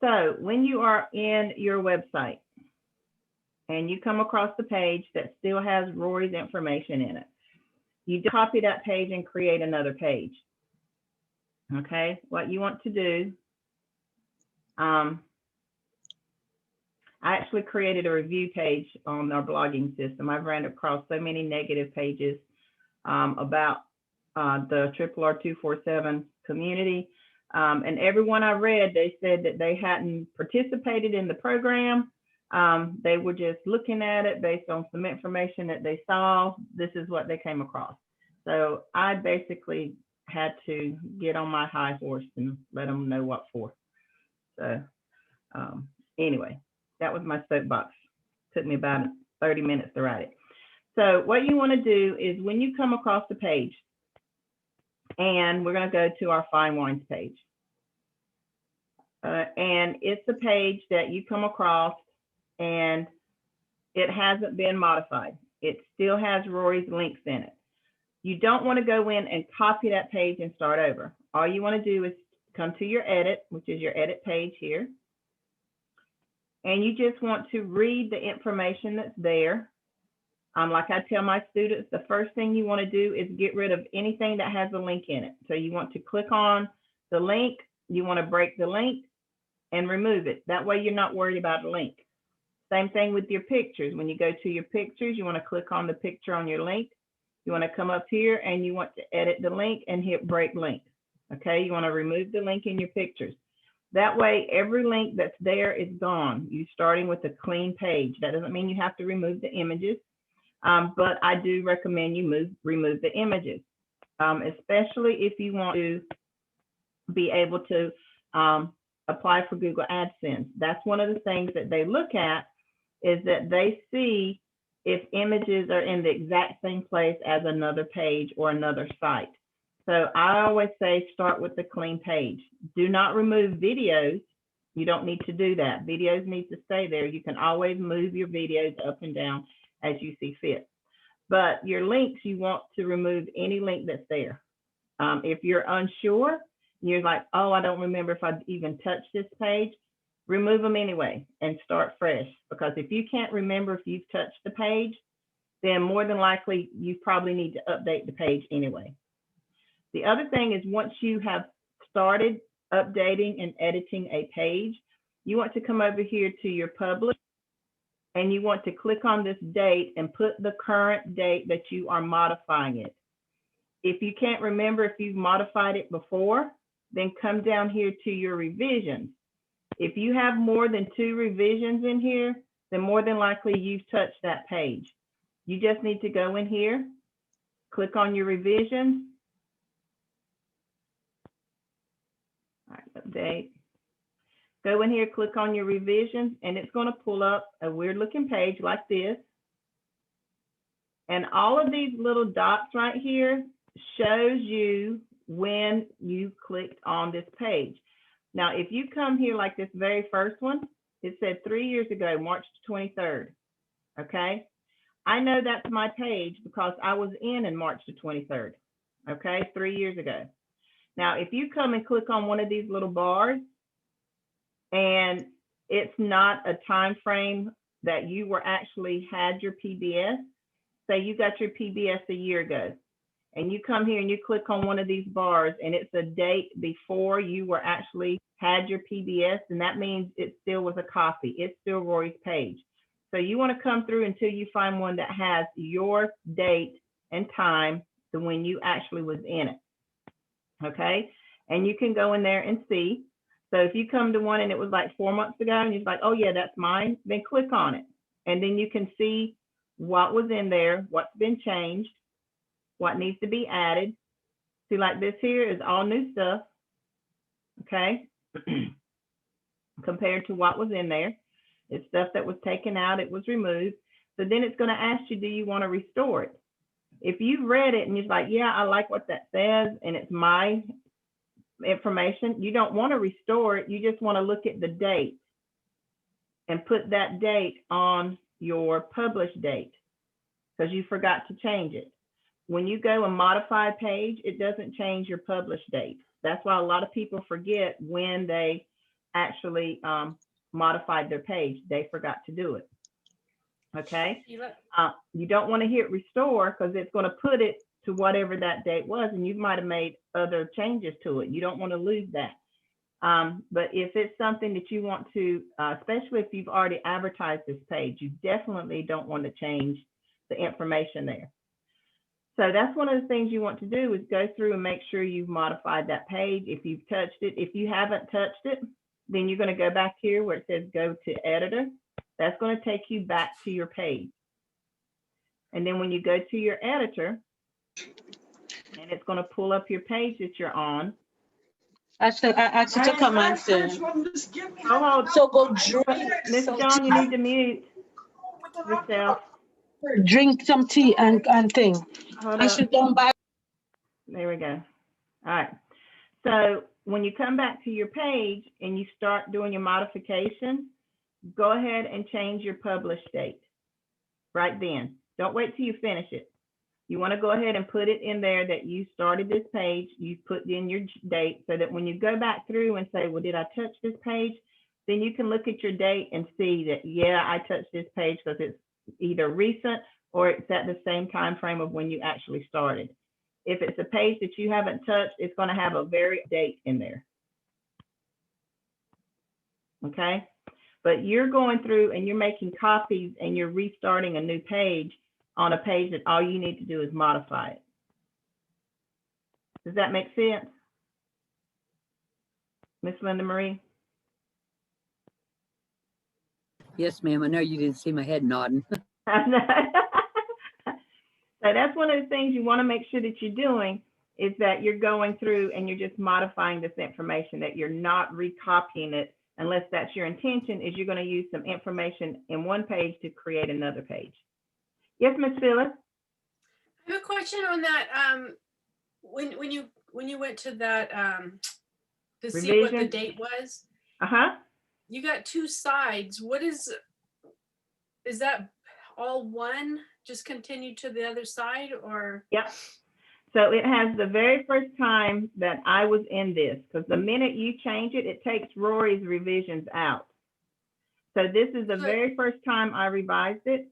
So when you are in your website and you come across the page that still has Rory's information in it, you just copy that page and create another page. Okay, what you want to do, I actually created a review page on our blogging system. I've ran across so many negative pages about the RRR247 community. And everyone I read, they said that they hadn't participated in the program. They were just looking at it based on some information that they saw. This is what they came across. So I basically had to get on my high horse and let them know what for. So anyway, that was my soapbox. Took me about 30 minutes to write it. So what you want to do is when you come across the page, and we're going to go to our fine wines page. And it's a page that you come across and it hasn't been modified. It still has Rory's links in it. You don't want to go in and copy that page and start over. All you want to do is come to your edit, which is your edit page here. And you just want to read the information that's there. Like I tell my students, the first thing you want to do is get rid of anything that has a link in it. So you want to click on the link, you want to break the link and remove it. That way you're not worried about a link. Same thing with your pictures. When you go to your pictures, you want to click on the picture on your link. You want to come up here and you want to edit the link and hit break link. Okay, you want to remove the link in your pictures. That way, every link that's there is gone. You're starting with a clean page. That doesn't mean you have to remove the images. But I do recommend you remove the images, especially if you want to be able to apply for Google AdSense. That's one of the things that they look at, is that they see if images are in the exact same place as another page or another site. So I always say start with the clean page. Do not remove videos. You don't need to do that. Videos need to stay there. You can always move your videos up and down as you see fit. But your links, you want to remove any link that's there. If you're unsure, you're like, oh, I don't remember if I even touched this page, remove them anyway and start fresh. Because if you can't remember if you've touched the page, then more than likely you probably need to update the page anyway. The other thing is, once you have started updating and editing a page, you want to come over here to your publish, and you want to click on this date and put the current date that you are modifying it. If you can't remember if you've modified it before, then come down here to your revisions. If you have more than 2 revisions in here, then more than likely you've touched that page. You just need to go in here, click on your revisions. All right, update. Go in here, click on your revisions, and it's going to pull up a weird looking page like this. And all of these little dots right here shows you when you clicked on this page. Now, if you come here like this very first one, it said 3 years ago, March 23rd. Okay. I know that's my page because I was in March the 23rd. Okay. 3 years ago. Now, if you come and click on one of these little bars, and it's not a time frame that you were actually had your PBS. Say you got your PBS a year ago, and you come here and you click on one of these bars, and it's a date before you were actually had your PBS, and that means it still was a copy. It's still Rory's page. So you want to come through until you find one that has your date and time to when you actually was in it. Okay, and you can go in there and see. So if you come to one and it was like 4 months ago and you're like, oh yeah, that's mine, then click on it. And then you can see what was in there, what's been changed, what needs to be added. See, like this here is all new stuff, okay? Compared to what was in there. It's stuff that was taken out, it was removed. So then it's gonna ask you, do you wanna restore it? If you've read it and you're like, yeah, I like what that says and it's my information, you don't want to restore it. You just want to look at the date and put that date on your published date because you forgot to change it. When you go and modify a page, it doesn't change your published date. That's why a lot of people forget when they actually modified their page. They forgot to do it. Okay. You don't want to hit restore because it's going to put it to whatever that date was, and you might have made other changes to it. You don't want to lose that. But if it's something that you want to, especially if you've already advertised this page, you definitely don't want to change the information there. So that's one of the things you want to do is go through and make sure you've modified that page. If you've touched it, if you haven't touched it, then you're going to go back here where it says go to editor. That's going to take you back to your page. And then when you go to your editor, and it's going to pull up your page that you're on. Actually, to command soon. So go drink. Miss John, you need to mute yourself. Drink some tea and thing. Hold I up. should don't buy. There we go. All right. So when you come back to your page and you start doing your modification, go ahead and change your publish date right then. Don't wait till you finish it. You want to go ahead and put it in there that you started this page. You put in your date so that when you go back through and say, well, did I touch this page? Then you can look at your date and see that, yeah, I touched this page because it's either recent or it's at the same time frame of when you actually started. If it's a page that you haven't touched, it's going to have a very date in there. Okay. But you're going through and you're making copies and you're restarting a new page on a page that all you need to do is modify it. Does that make sense? Miss Linda Marie? Yes, ma'am. I know you didn't see my head nodding. So that's one of the things you want to make sure that you're doing is that you're going through and you're just modifying this information, that you're not recopying it unless that's your intention, is you're going to use some information in one page to create another page. Yes, Miss Phyllis? I have a question on that. When you went to that to see what the Revision? date was, you got two sides. What is that all one? Just continue to the other side, or? Yep. So it has the very first time that I was in this, because the minute you change it, it takes Rory's revisions out. So this is the very first time I revised it.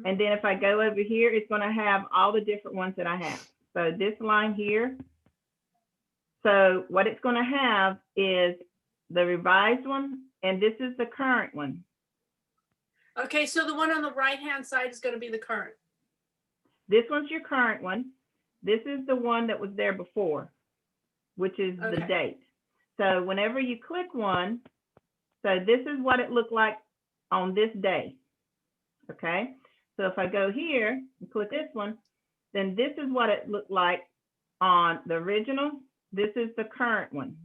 And then if I go over here, it's going to have all the different ones that I have. So this line here. So what it's going to have is the revised one, and this is the current one. Okay, so the one on the right-hand side is going to be the current. This one's your current one. This is the one that was there before, which is the date. So whenever you click one, so this is what it looked like on this day. Okay. So if I go here and click this one, then this is what it looked like on the original. This is the current one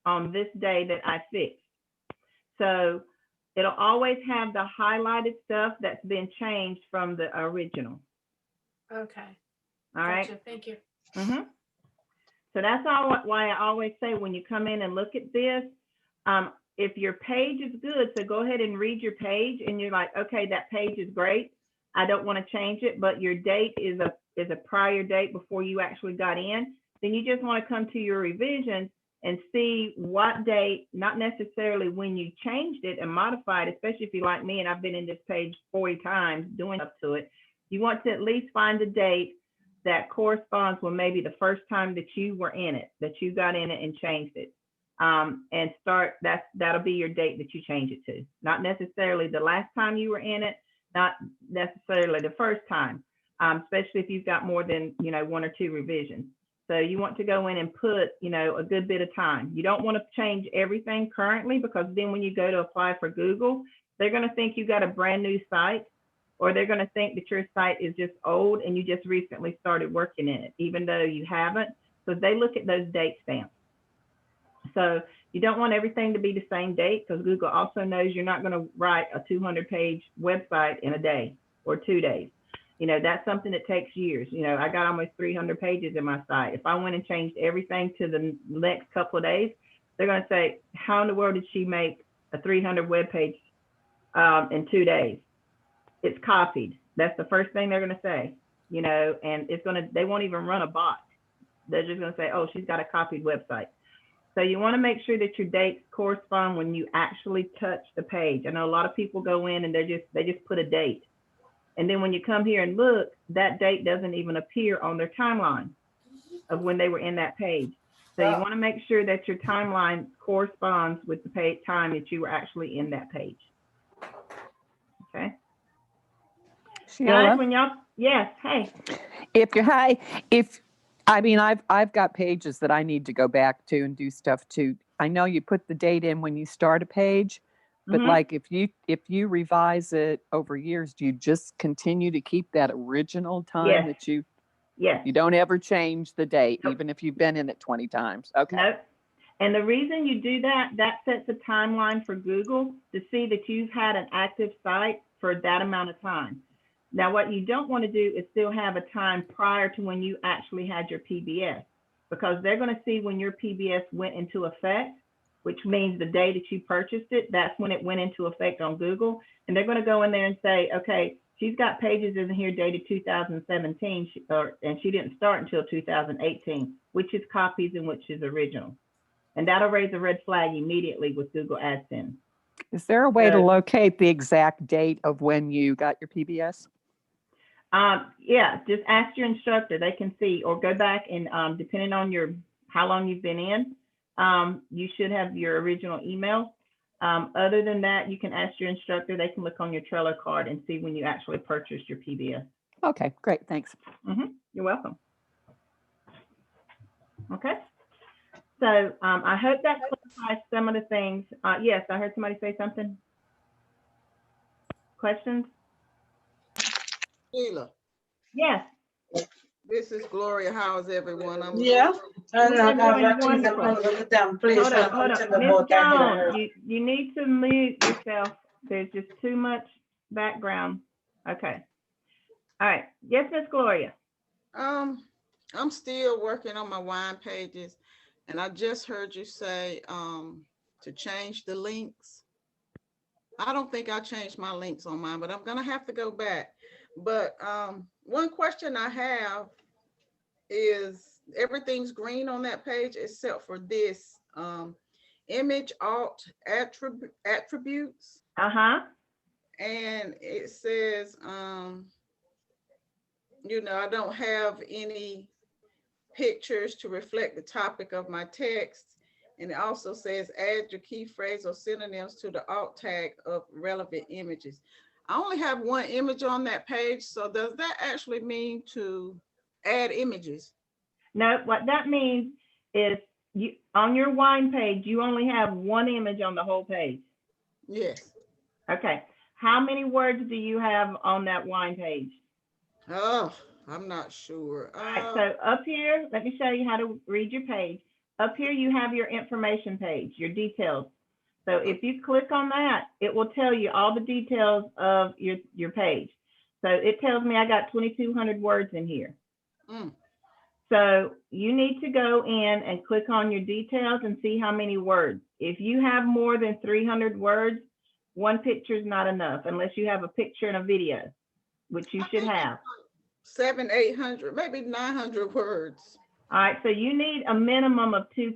on this day that I fixed. So it'll always have the highlighted stuff that's been changed from the original. Okay. All right. Gotcha. Thank you. So that's why I always say when you come in and look at this, if your page is good, so go ahead and read your page and you're like, okay, that page is great. I don't want to change it, but your date is a prior date before you actually got in. Then you just want to come to your revisions and see what date, not necessarily when you changed it and modified, especially if you're like me and I've been in this page 40 times doing up to it. You want to at least find the date that corresponds with maybe the first time that you were in it, that you got in it and changed it. And that'll be your date that you change it to. Not necessarily the last time you were in it, not necessarily the first time, especially if you've got more than, one or two revisions. So you want to go in and put, a good bit of time. You don't want to change everything currently, because then when you go to apply for Google, they're going to think you got a brand new site, or they're going to think that your site is just old and you just recently started working in it, even though you haven't. So they look at those date stamps. So you don't want everything to be the same date, because Google also knows you're not going to write a 200-page website in a day or 2 days. That's something that takes years. I got almost 300 pages in my site. If I went and changed everything to the next couple of days, they're going to say, how in the world did she make a 300 web page in 2 days? It's copied. That's the first thing they're going to say, and they won't even run a bot. They're just going to say, oh, she's got a copied website. So you want to make sure that your dates correspond when you actually touch the page. I know a lot of people go in and they just put a date. And then when you come here and look, that date doesn't even appear on their timeline of when they were in that page. So you want to make sure that your timeline corresponds with the page time that you were actually in that page. Okay. Sheila, Guys, when y'all, yes, hey, I've got pages that I need to go back to and do stuff to. I know you put the date in when you start a page, but Mhm. like if you revise it over years, do you just continue to keep that original time Yes. that you yes. don't ever change the date, Nope. even if you've been in it 20 times? Okay. Nope. And the reason you do that, that sets a timeline for Google to see that you've had an active site for that amount of time. Now, what you don't want to do is still have a time prior to when you actually had your PBS, because they're going to see when your PBS went into effect, which means the day that you purchased it, that's when it went into effect on Google. And they're going to go in there and say, okay, she's got pages in here dated 2017, and she didn't start until 2018, which is copies and which is original. And that'll raise a red flag immediately with Google AdSense. Is there a way to So- locate the exact date of when you got your PBS? Yeah, just ask your instructor. They can see, or go back and depending on how long you've been in, you should have your original email. Other than that, you can ask your instructor. They can look on your Trello card and see when you actually purchased your PBS. Okay, great. Thanks. You're welcome. Okay. So I hope that clarifies some of the things. Yes, I heard somebody say something. Questions? Sheila, Yes. this is Gloria. How's everyone? Yeah. And We're I'm doing watching the wonderful. damn place. Hold on. Miss Jones, you need to mute yourself. There's just too much background. Okay. All right. Yes, Miss Gloria. I'm still working on my wine pages, and I just heard you say to change the links. I don't think I changed my links on mine, but I'm gonna have to go back. But one question I have is everything's green on that page except for this image alt attributes, Uh-huh. and it says I don't have any pictures to reflect the topic of my text. And it also says add your key phrase or synonyms to the alt tag of relevant images. I only have one image on that page. So does that actually mean to add images? No, what that means is you on your wine page, you only have one image on the whole page. Yes. Okay. How many words do you have on that wine page? Oh, I'm not sure. All right, so up here, let me show you how to read your page. Up here, you have your information page, your details. So if you click on that, it will tell you all the details of your page. So it tells me I got 2,200 words in here. So you need to go in and click on your details and see how many words. If you have more than 300 words, one picture is not enough unless you have a picture and a video, which you should have. 700, 800, maybe 900 words. All right, so you need a minimum of two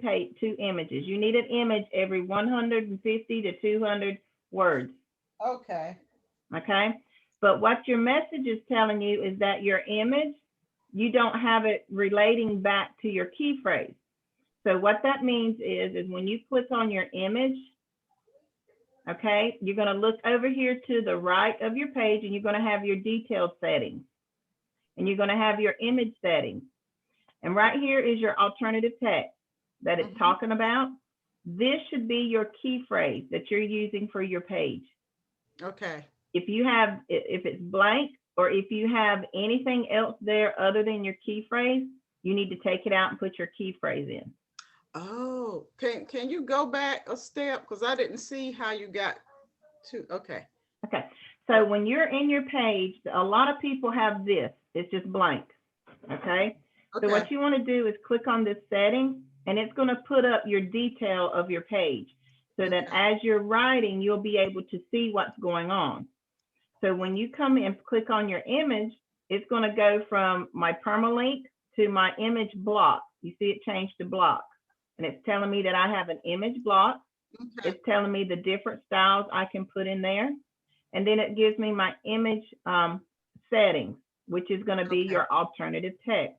images. You need an image every 150 to 200 words. Okay. Okay, but what your message is telling you is that your image, you don't have it relating back to your key phrase. So what that means is when you click on your image, okay, you're going to look over here to the right of your page and you're going to have your detailed settings. And you're going to have your image settings. And right here is your alternative text that it's talking about. This should be your key phrase that you're using for your page. Okay. If it's blank or if you have anything else there other than your key phrase, you need to take it out and put your key phrase in. Oh, can you go back a step? Because I didn't see how you got to, okay. Okay, so when you're in your page, a lot of people have this. It's just blank, okay? So what you want to do is click on this setting and it's going to put up your detail of your page so that as you're writing, you'll be able to see what's going on. So when you come in and click on your image, it's going to go from my permalink to my image block. You see it changed to block. and it's telling me that I have an image block. Okay, It's telling me the different styles I can put in there. And then it gives me my image settings, which is going to be Okay. your alternative text.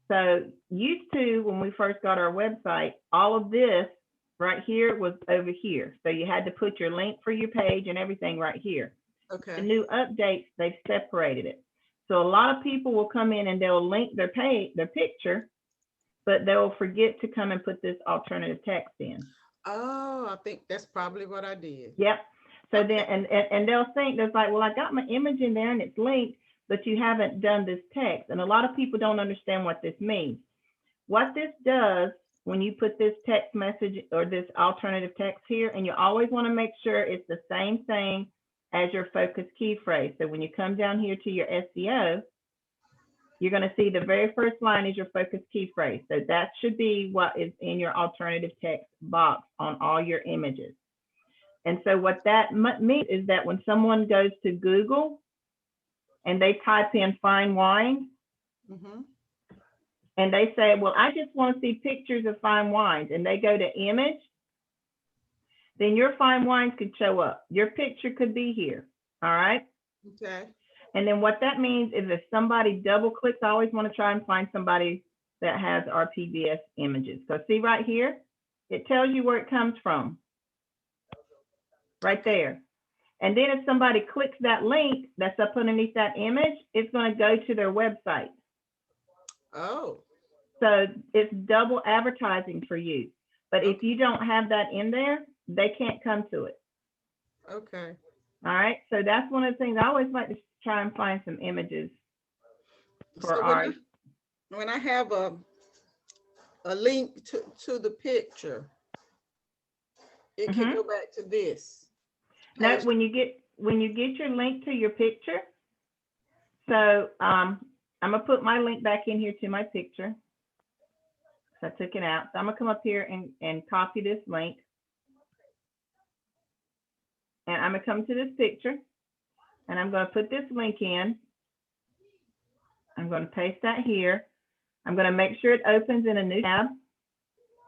So used to, when we first got our website, all of this right here was over here. So you had to put your link for your page and everything right here. The okay, new updates, they've separated it. So a lot of people will come in and they'll link their page, their picture, but they'll forget to come and put this alternative text in. oh, I think that's probably what I did. Yep. So Okay. then, and they'll think, there's like, well, I got my image in there and it's linked, but you haven't done this text. And a lot of people don't understand what this means. What this does, when you put this text message or this alternative text here, and you always want to make sure it's the same thing as your focus key phrase. So when you come down here to your SEO, you're going to see the very first line is your focus key phrase. So that should be what is in your alternative text box on all your images. And so what that means is that when someone goes to Google and they type in fine wine, Mhm. and they say, well, I just want to see pictures of fine wines, and they go to image, then your fine wines could show up. Your picture could be here, all right? Okay, And then what that means is if somebody double clicks, I always want to try and find somebody that has RPVS images. So see right here, it tells you where it comes from, right there. And then if somebody clicks that link that's up underneath that image, it's going to go to their website. oh, So it's double advertising for you. But if you don't have that in there, they can't come to it. okay. All right. So that's one of the things I always like to try and find some images for So our. when I have a link to the picture, it can go back to this. No, page. when you get your link to your picture. So I'm gonna put my link back in here to my picture. So I took it out. So I'm gonna come up here and copy this link. And I'm gonna come to this picture and I'm gonna put this link in. I'm gonna paste that here. I'm gonna make sure it opens in a new tab.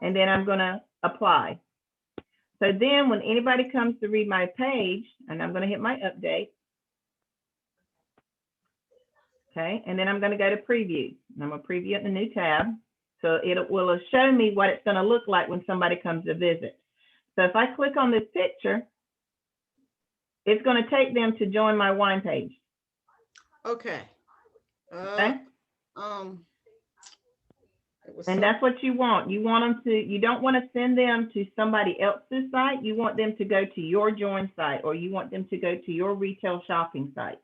And then I'm gonna apply. So then when anybody comes to read my page, and I'm gonna hit my update. Okay, and then I'm gonna go to preview. And I'm gonna preview it in the new tab. So it will show me what it's gonna look like when somebody comes to visit. So if I click on this picture, it's gonna take them to join my wine page. Okay. Okay. It was And some- that's what you want. You want them to, you don't want to send them to somebody else's site. You want them to go to your join site, or you want them to go to your retail shopping site.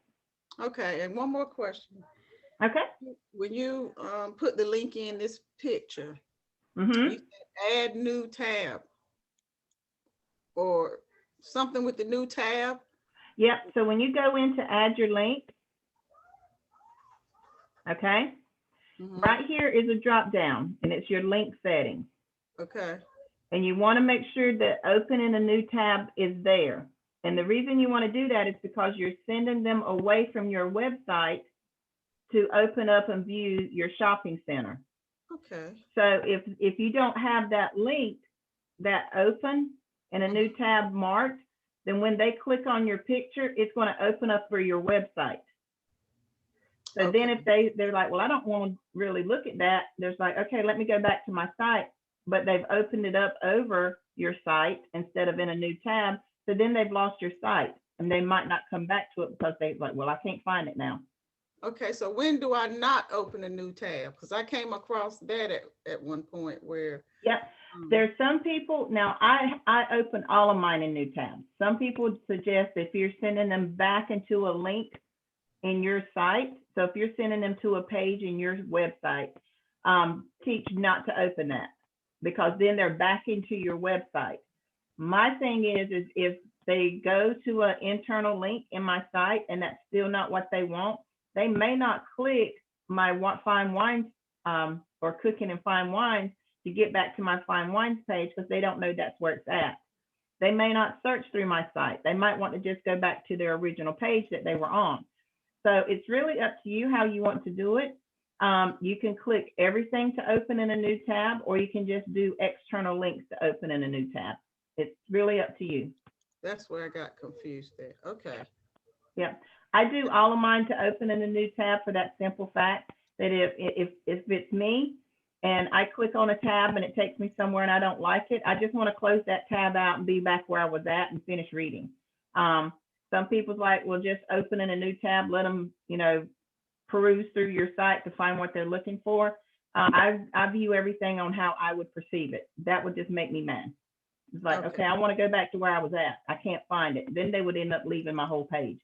Okay, and one more question. Okay. When you put the link in this picture, Mm-hmm. you said add new tab or something with the new tab. Yep. So when you go in to add your link, okay, Mhm. right here is a drop down, and it's your link settings. Okay, And you want to make sure that open in a new tab is there. And the reason you want to do that is because you're sending them away from your website to open up and view your shopping center. okay, So if you don't have that link that open in a new tab marked, then when they click on your picture, it's going to open up for your website. So then if they're like, well, I don't want to really look at that, there's like, okay, let me go back to my site, but they've opened it up over your site instead of in a new tab. So then they've lost your site and they might not come back to it because they're like, well, I can't find it now. okay. So when do I not open a new tab? Because I came across that at one point where. Yep. There's some people, now I open all of mine in new tabs. Some people suggest if you're sending them back into a link in your site, so if you're sending them to a page in your website, teach not to open that because then they're back into your website. My thing is if they go to an internal link in my site and that's still not what they want, they may not click my fine wines or cooking and fine wines to get back to my fine wines page because they don't know that's where it's at. They may not search through my site. They might want to just go back to their original page that they were on. So it's really up to you how you want to do it. You can click everything to open in a new tab, or you can just do external links to open in a new tab. It's really up to you. That's where I got confused there. Okay. Yeah, I do all of mine to open in a new tab for that simple fact that if it's me and I click on a tab and it takes me somewhere and I don't like it, I just want to close that tab out and be back where I was at and finish reading. Some people's like, well, just open in a new tab, let them, peruse through your site to find what they're looking for. I view everything on how I would perceive it. That would just make me mad. It's like, okay, I want to go back to where I was at. I can't find it. Then they would end up leaving my whole page.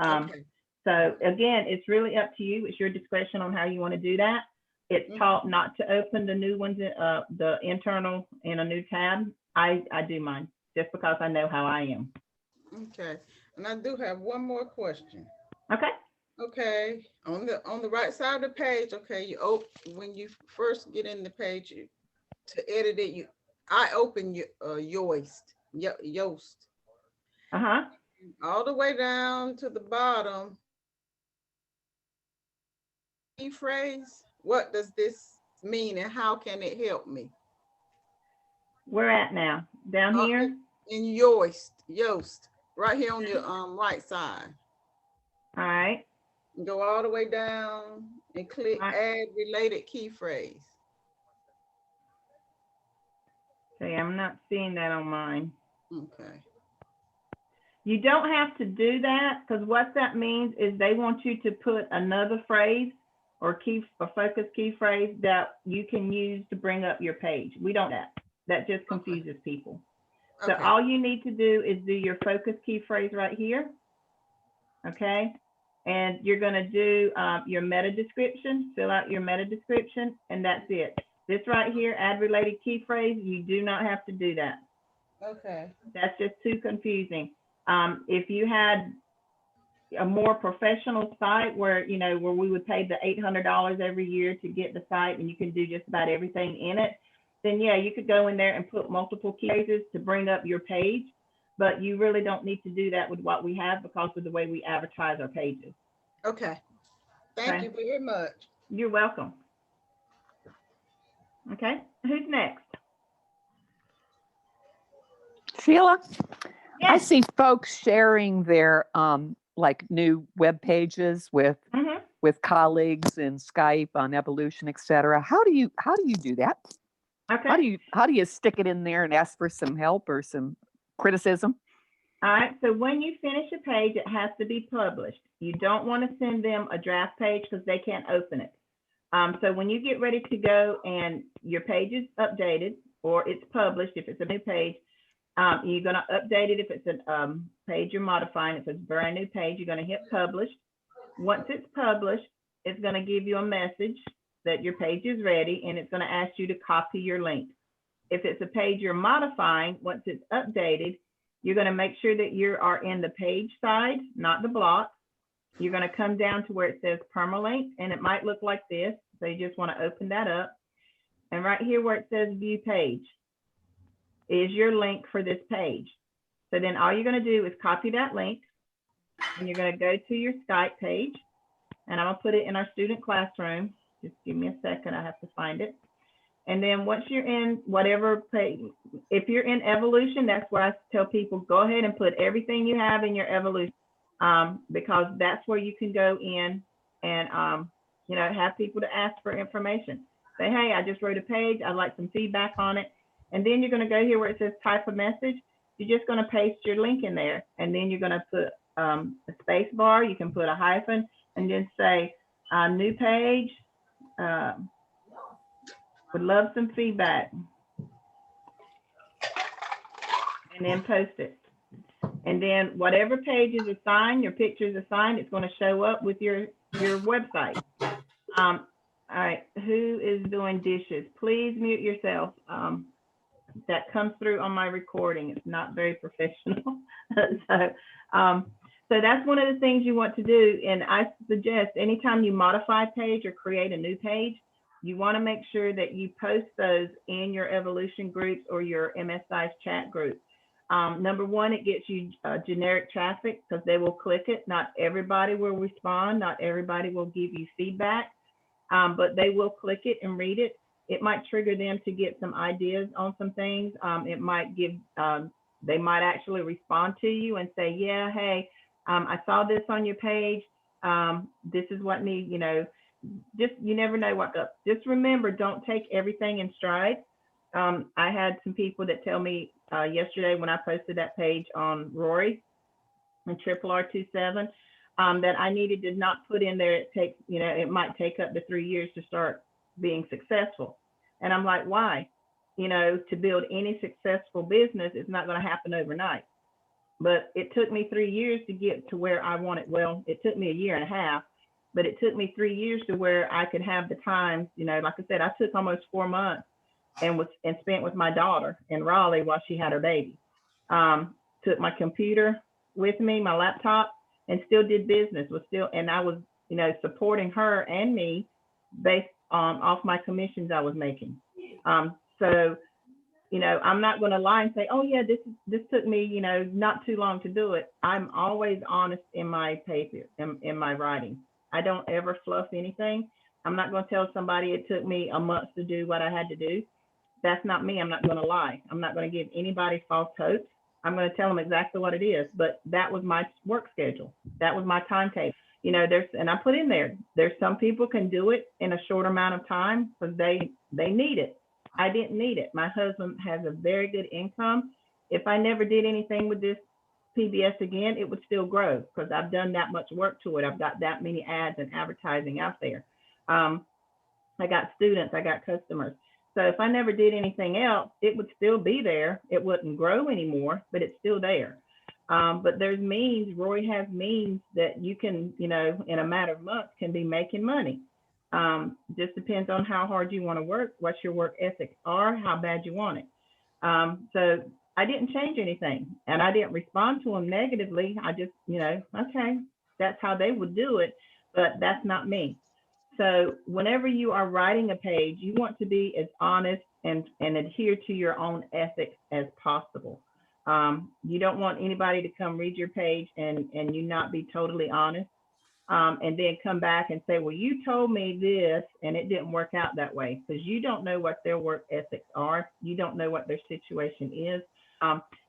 Okay. So again, it's really up to you. It's your discretion on how you want to do that. It's taught not to open the new ones, the internal in a new tab. I do mine just because I know how I am. Okay. And I do have one more question. Okay. Okay, on the right side of the page, okay, when you first get in the page, to edit it, I open Yoast. Uh-huh. All the way down to the bottom. Key phrase, what does this mean and how can it help me? Where at now? Down here? In Yoast, right here on your right side. All right. Go all the way down and click add related key phrase. Okay, I'm not seeing that on mine. Okay. You don't have to do that, because what that means is they want you to put another phrase or focus key phrase that you can use to bring up your page. We don't have that. That just confuses people. So all you need to do is do your focus key phrase right here. Okay. And you're going to do your meta description, fill out your meta description, and that's it. This right here, add related key phrase, you do not have to do that. Okay. That's just too confusing. If you had a more professional site where, where we would pay the $800 every year to get the site and you can do just about everything in it, then yeah, you could go in there and put multiple key phrases to bring up your page. But you really don't need to do that with what we have because of the way we advertise our pages. Okay. Thank you very much. You're welcome. Okay, who's next? Sheila, I Yes. see folks sharing their like new web pages with colleagues in Skype on Evolution, etc. How do you do that? Okay. How do you stick it in there and ask for some help or some criticism? All right, so when you finish a page, it has to be published. You don't want to send them a draft page because they can't open it. So when you get ready to go and your page is updated or it's published, if it's a new page, you're going to update it. If it's a page you're modifying, if it's a brand new page, you're going to hit publish. Once it's published, it's going to give you a message that your page is ready, and it's going to ask you to copy your link. If it's a page you're modifying, once it's updated, you're going to make sure that you are in the page side, not the block. You're going to come down to where it says permalink, and it might look like this. So you just want to open that up. And right here where it says view page is your link for this page. So then all you're going to do is copy that link, and you're going to go to your Skype page, and I'm going to put it in our student classroom. Just give me a second. I have to find it. And then once you're in whatever page, if you're in Evolution, that's where I tell people, go ahead and put everything you have in your Evolution, because that's where you can go in and, have people to ask for information. Say, hey, I just wrote a page. I'd like some feedback on it. And then you're going to go here where it says type a message. You're just going to paste your link in there. And then you're going to put a space bar. You can put a hyphen and then say new page. Would love some feedback. And then post it. And then whatever page is assigned, your picture is assigned, it's going to show up with your website. All right, who is doing dishes? Please mute yourself. That comes through on my recording. It's not very professional. So that's one of the things you want to do. And I suggest anytime you modify a page or create a new page, you want to make sure that you post those in your Evolution groups or your MSI's chat group. Number one, it gets you generic traffic because they will click it. Not everybody will respond. Not everybody will give you feedback. but they will click it and read it. It might trigger them to get some ideas on some things. It might give, they might actually respond to you and say, yeah, hey, I saw this on your page. This is what need, just, you never know what up. Just remember, don't take everything in stride. I had some people that tell me yesterday when I posted that page on Rory and Triple R27, that I needed to not put in there, it might take up to 3 years to start being successful. And I'm like, why? To build any successful business, it's not going to happen overnight. But it took me 3 years to get to where I wanted. Well, it took me 1.5 years, but it took me 3 years to where I could have the time. Like I said, I took almost 4 months and spent with my daughter in Raleigh while she had her baby. Took my computer with me, my laptop, and still did business. And I was, supporting her and me based off my commissions I was making. So, I'm not going to lie and say, oh yeah, this took me, not too long to do it. I'm always honest in my paper, in my writing. I don't ever fluff anything. I'm not going to tell somebody it took me a month to do what I had to do. That's not me. I'm not going to lie. I'm not going to give anybody false hopes. I'm going to tell them exactly what it is. But that was my work schedule. That was my timetable. And I put in there's some people can do it in a short amount of time because they need it. I didn't need it. My husband has a very good income. If I never did anything with this PBS again, it would still grow because I've done that much work to it. I've got that many ads and advertising out there. I got students, I got customers. So if I never did anything else, it would still be there. It wouldn't grow anymore, but it's still there. But there's means, Rory has means that you can, in a matter of months can be making money. Just depends on how hard you want to work, what your work ethics are, how bad you want it. So I didn't change anything and I didn't respond to them negatively. I just, okay, that's how they would do it, but that's not me. So whenever you are writing a page, you want to be as honest and adhere to your own ethics as possible. You don't want anybody to come read your page and you not be totally honest, and then come back and say, well, you told me this and it didn't work out that way, because you don't know what their work ethics are. You don't know what their situation is.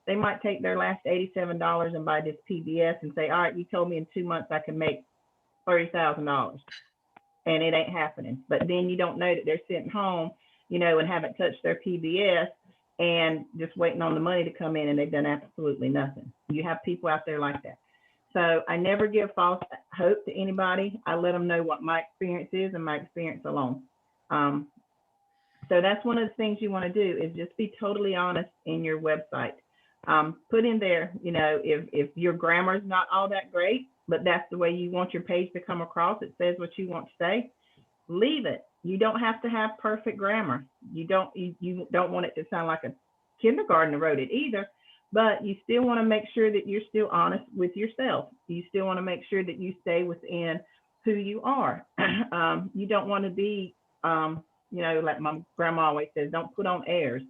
They might take their last $87 and buy this PBS and say, all right, you told me in 2 months I can make $30,000. And it ain't happening. But then you don't know that they're sitting home, and haven't touched their PBS and just waiting on the money to come in and they've done absolutely nothing. You have people out there like that. So I never give false hope to anybody. I let them know what my experience is and my experience alone. So that's one of the things you want to do is just be totally honest in your website. Put in there, if your grammar is not all that great, but that's the way you want your page to come across. It says what you want to say. Leave it. You don't have to have perfect grammar. You don't want it to sound like a kindergartner wrote it either, but you still want to make sure that you're still honest with yourself. You still want to make sure that you stay within who you are. You don't want to be, like my grandma always says, don't put on airs.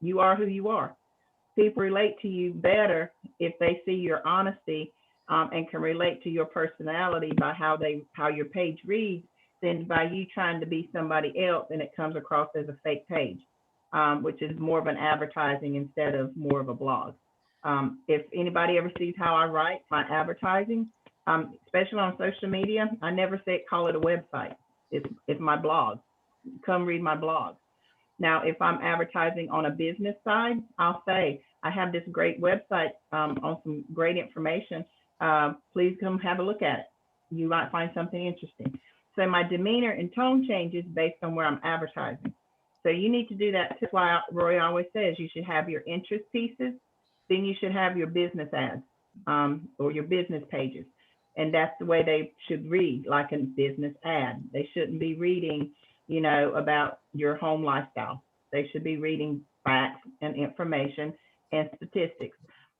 You are who you are. People relate to you better if they see your honesty and can relate to your personality by how your page reads than by you trying to be somebody else and it comes across as a fake page, which is more of an advertising instead of more of a blog. If anybody ever sees how I write my advertising, especially on social media, I never say call it a website. It's my blog. Come read my blog. Now, if I'm advertising on a business side, I'll say, I have this great website on some great information. Please come have a look at it. You might find something interesting. So my demeanor and tone changes based on where I'm advertising. So you need to do that. That's why Roy always says you should have your interest pieces, then you should have your business ads or your business pages. And that's the way they should read, like a business ad. They shouldn't be reading, about your home lifestyle. They should be reading facts and information and statistics.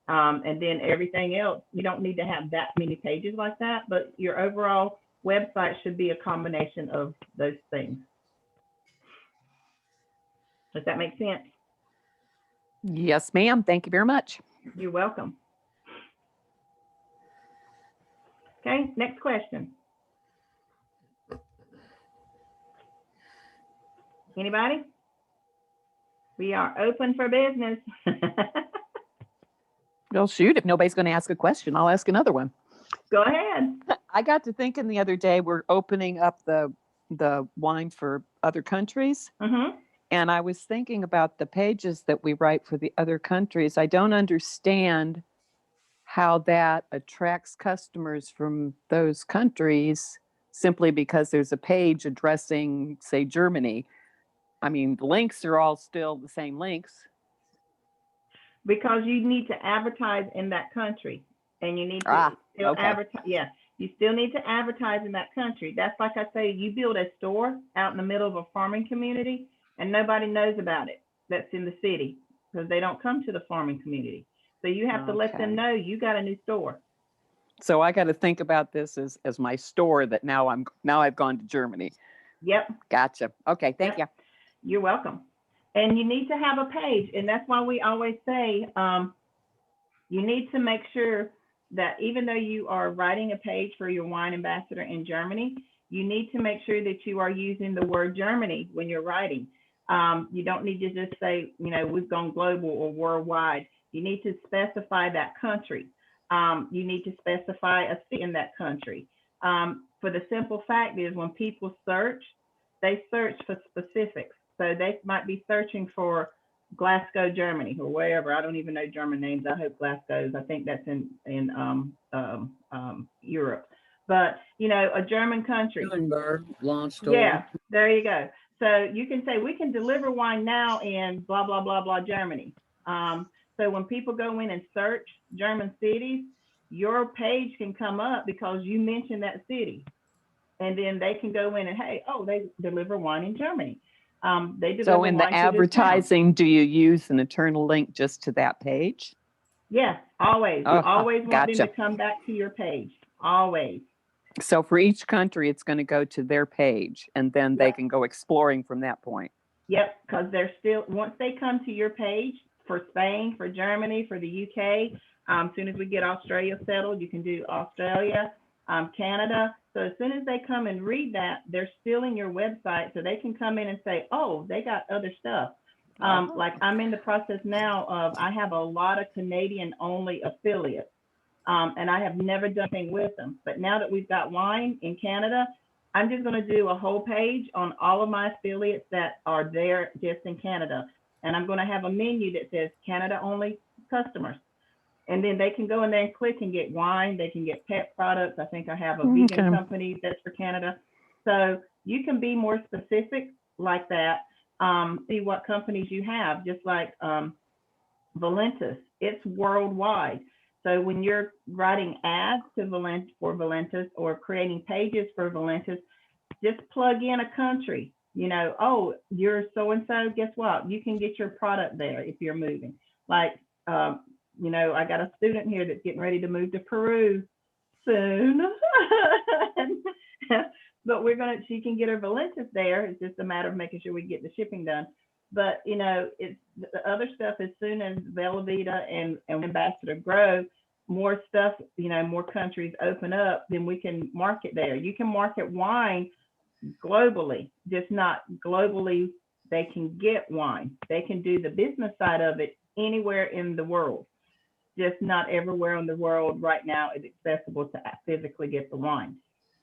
And then everything else, you don't need to have that many pages like that, but your overall website should be a combination of those things. Does that make sense? Yes, ma'am. Thank you very much. You're welcome. Okay, next question. Anybody? We are open for business. Well, shoot, if nobody's going to ask a question, I'll ask another one. Go ahead. I got to thinking the other day, we're opening up the wine for other countries. Mm-hmm. And I was thinking about the pages that we write for the other countries. I don't understand how that attracts customers from those countries simply because there's a page addressing, say, Germany. I mean, the links are all still the same links. Because you need to advertise in that country, and you need to still okay. advertise. Yeah, you still need to advertise in that country. That's like I say, you build a store out in the middle of a farming community, and nobody knows about it. That's in the city because they don't come to the farming community. So you have to let them Okay. know you got a new store. So I got to think about this as my store that now I've gone to Germany. Yep. Gotcha. Okay. Thank you. You're welcome. And you need to have a page. And that's why we always say, you need to make sure that even though you are writing a page for your wine ambassador in Germany, you need to make sure that you are using the word Germany when you're writing. You don't need to just say, we've gone global or worldwide. You need to specify that country. You need to specify a city in that country. For the simple fact is when people search, they search for specifics. So they might be searching for Glasgow, Germany, or wherever. I don't even know German names. I hope Glasgow's. I think that's in Europe. But a German country. Nuremberg, long story. Yeah, there you go. So you can say we can deliver wine now in blah blah blah blah Germany. So when people go in and search German cities, your page can come up because you mentioned that city, and then they can go in and they deliver wine in Germany. They deliver So in the wine to this town. advertising, do you use an internal link just to that page? Yes, always. You always want them Gotcha. to come back to your page. Always. So for each country, it's going to go to their page, and then they can go exploring from that point. Yep, because they're still, once they come to your page for Spain, for Germany, for the UK, as soon as we get Australia settled, you can do Australia, Canada. So as soon as they come and read that, they're still in your website, so they can come in and say, oh, they got other stuff. Like I'm in the process now of, I have a lot of Canadian only affiliates, and I have never done anything with them. But now that we've got wine in Canada, I'm just going to do a whole page on all of my affiliates that are there just in Canada. And I'm going to have a menu that says Canada only customers. And then they can go in there and click and get wine. They can get pet products. I think I have a vegan company that's for Canada. So you can be more specific like that. See what companies you have, just like Valentis. It's worldwide. So when you're writing ads to for Valentis or creating pages for Valentis, just plug in a country. Oh, you're so-and-so, guess what? You can get your product there if you're moving. Like, I got a student here that's getting ready to move to Peru soon. But she can get her Valentis there. It's just a matter of making sure we get the shipping done. But, it's the other stuff, as soon as Bella Vita and Ambassador grow, more stuff, more countries open up, then we can market there. You can market wine globally, just not globally. They can get wine. They can do the business side of it anywhere in the world. Just not everywhere in the world right now is accessible to physically get the wine.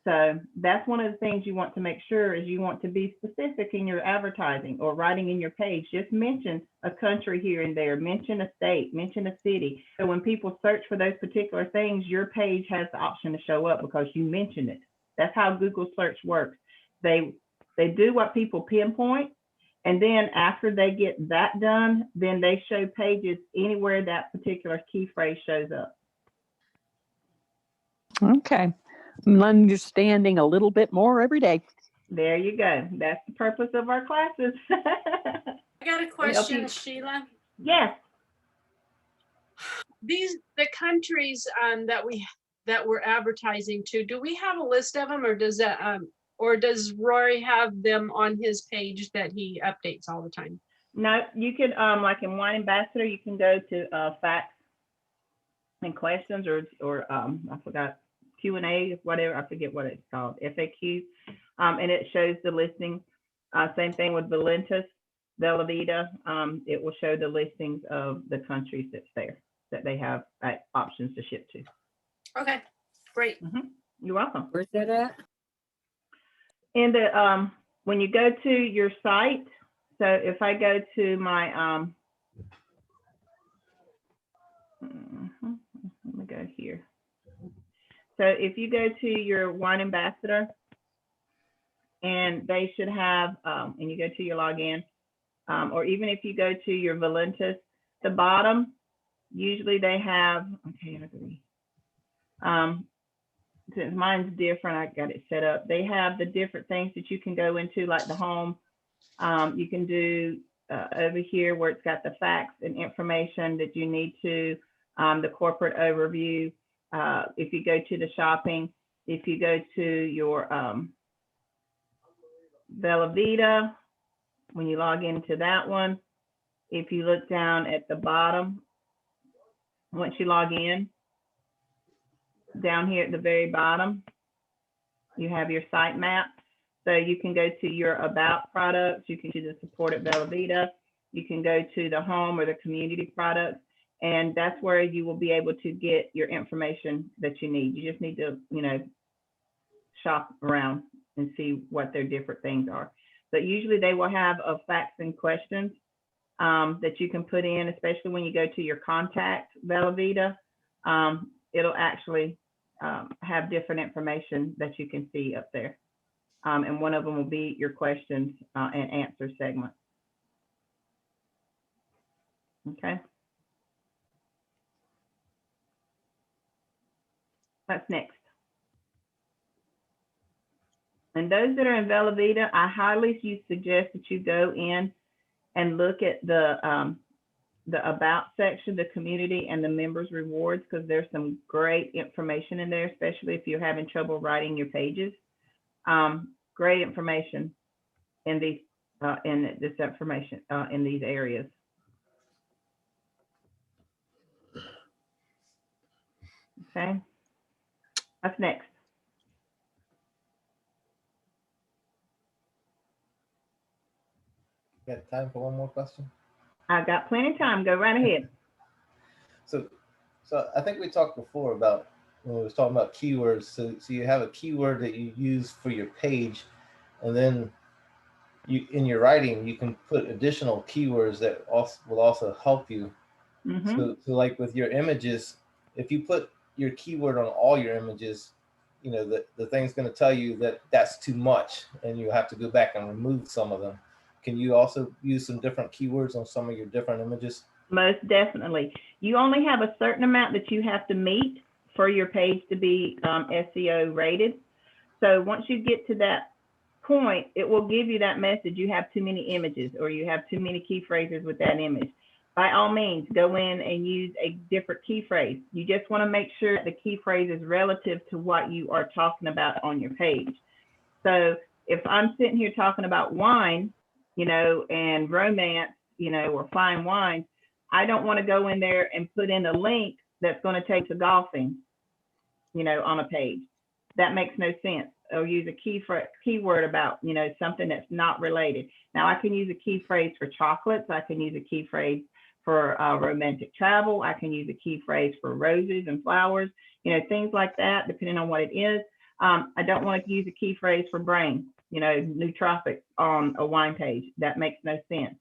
So that's one of the things you want to make sure is you want to be specific in your advertising or writing in your page. Just mention a country here and there, mention a state, mention a city. So when people search for those particular things, your page has the option to show up because you mentioned it. That's how Google search works. They do what people pinpoint. And then after they get that done, then they show pages anywhere that particular key phrase shows up. Okay. I'm understanding a little bit more every day. There you go. That's the purpose of our classes. I got a question, Sheila. Yes. The countries that we're advertising to, do we have a list of them, or does Rory have them on his page that he updates all the time? No, you can like in Wine Ambassador, you can go to facts and questions or I forgot, Q&A, whatever, I forget what it's called, FAQ, and it shows the listing. Same thing with Valentis, Bella Vita. It will show the listings of the countries that's there, that they have options to ship to. Okay, great. You're welcome. Where's that at? In the, when you go to your site, so if I go to my, let me go here. So if you go to your Wine Ambassador, and they should have, and you go to your login, or even if you go to your Valentis, the bottom, usually they have, okay, I agree. Since mine's different, I got it set up. They have the different things that you can go into, like the home. You can do over here where it's got the facts and information that you need to, the corporate overview. If you go to the shopping, if you go to your Bella Vita, when you log into that one, if you look down at the bottom, once you log in, down here at the very bottom, you have your site map. So you can go to your about products, you can do the support at Bella Vita, you can go to the home or the community products, and that's where you will be able to get your information that you need. You just need to, you know, shop around and see what their different things are. But usually they will have a facts and questions that you can put in, especially when you go to your contact Bella Vita. It'll actually have different information that you can see up there. And one of them will be your questions and answer segment. Okay. What's next? And those that are in Bella Vita, I highly suggest that you go in and look at the about section, the community and the members rewards, because there's some great information in there, especially if you're having trouble writing your pages. Great information in these in this information in these areas. Okay, what's next? Got time for one more question? I've got plenty of time. Go right ahead. So I think we talked before about when we was talking about keywords. So you have a keyword that you use for your page, and then you in your writing you can put additional keywords that will also help you. So like with your images, if you put your keyword on all your images, you know the thing's going to tell you that that's too much, and you have to go back and remove some of them. Can you also use some different keywords on some of your different images? Most definitely. You only have a certain amount that you have to meet for your page to be SEO rated. So once you get to that point, it will give you that message. You have too many images, or you have too many key phrases with that image. By all means, go in and use a different key phrase. You just want to make sure that the key phrase is relative to what you are talking about on your page. So if I'm sitting here talking about wine, you know, and romance, you know, or fine wine, I don't want to go in there and put in a link that's going to take to golfing, you know, on a page. That makes no sense. Or use a keyword about, you know, something that's not related. Now I can use a key phrase for chocolates. I can use a key phrase for romantic travel. I can use a key phrase for roses and flowers, you know, things like that, depending on what it is. I don't want to use a key phrase for brain, you know, nootropic on a wine page. That makes no sense.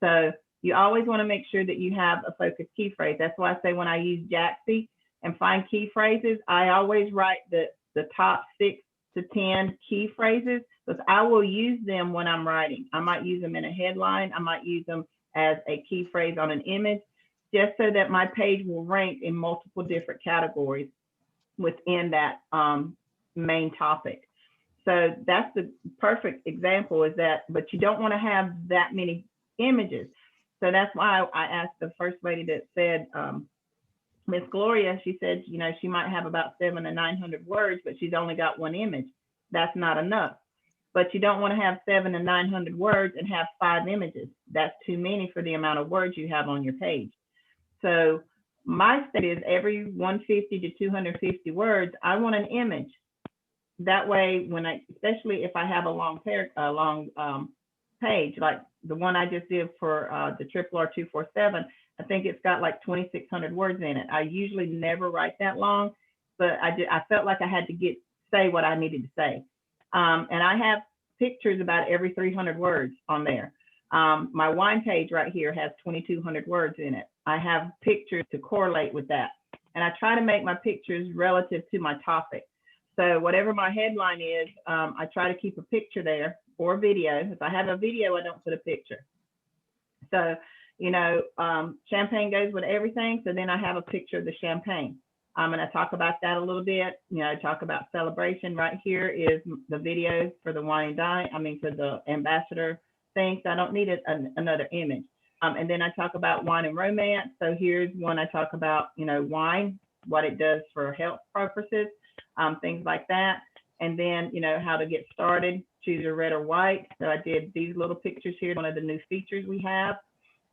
So you always want to make sure that you have a focused key phrase. That's why I say when I use Jaxie and find key phrases, I always write the top 6 to 10 key phrases, because I will use them when I'm writing. I might use them in a headline. I might use them as a key phrase on an image, just so that my page will rank in multiple different categories within that main topic. So that's the perfect example, is that, but you don't want to have that many images. So that's why I asked the first lady that said, Miss Gloria, she said, you know, she might have about 700 to 900 words, but she's only got one image. That's not enough. But you don't want to have 700 to 900 words and have 5 images. That's too many for the amount of words you have on your page. So my state is every 150 to 250 words, I want an image. That way, when especially if I have a long page, like the one I just did for the RRR-247, I think it's got like 2,600 words in it. I usually never write that long, but I felt like I had to say what I needed to say. And I have pictures about every 300 words on there. My wine page right here has 2,200 words in it. I have pictures to correlate with that. And I try to make my pictures relative to my topic. So whatever my headline is, I try to keep a picture there or video. If I have a video, I don't put a picture. So, you know, champagne goes with everything. So then I have a picture of the champagne. And I talk about that a little bit. You know, talk about celebration. Right here is the video for the wine and dine. I mean, for the ambassador thing. So I don't need another image. And then I talk about wine and romance. So here's one I talk about, you know, wine, what it does for health purposes, things like that. And then, you know, how to get started, choose a red or white. So I did these little pictures here, one of the new features we have.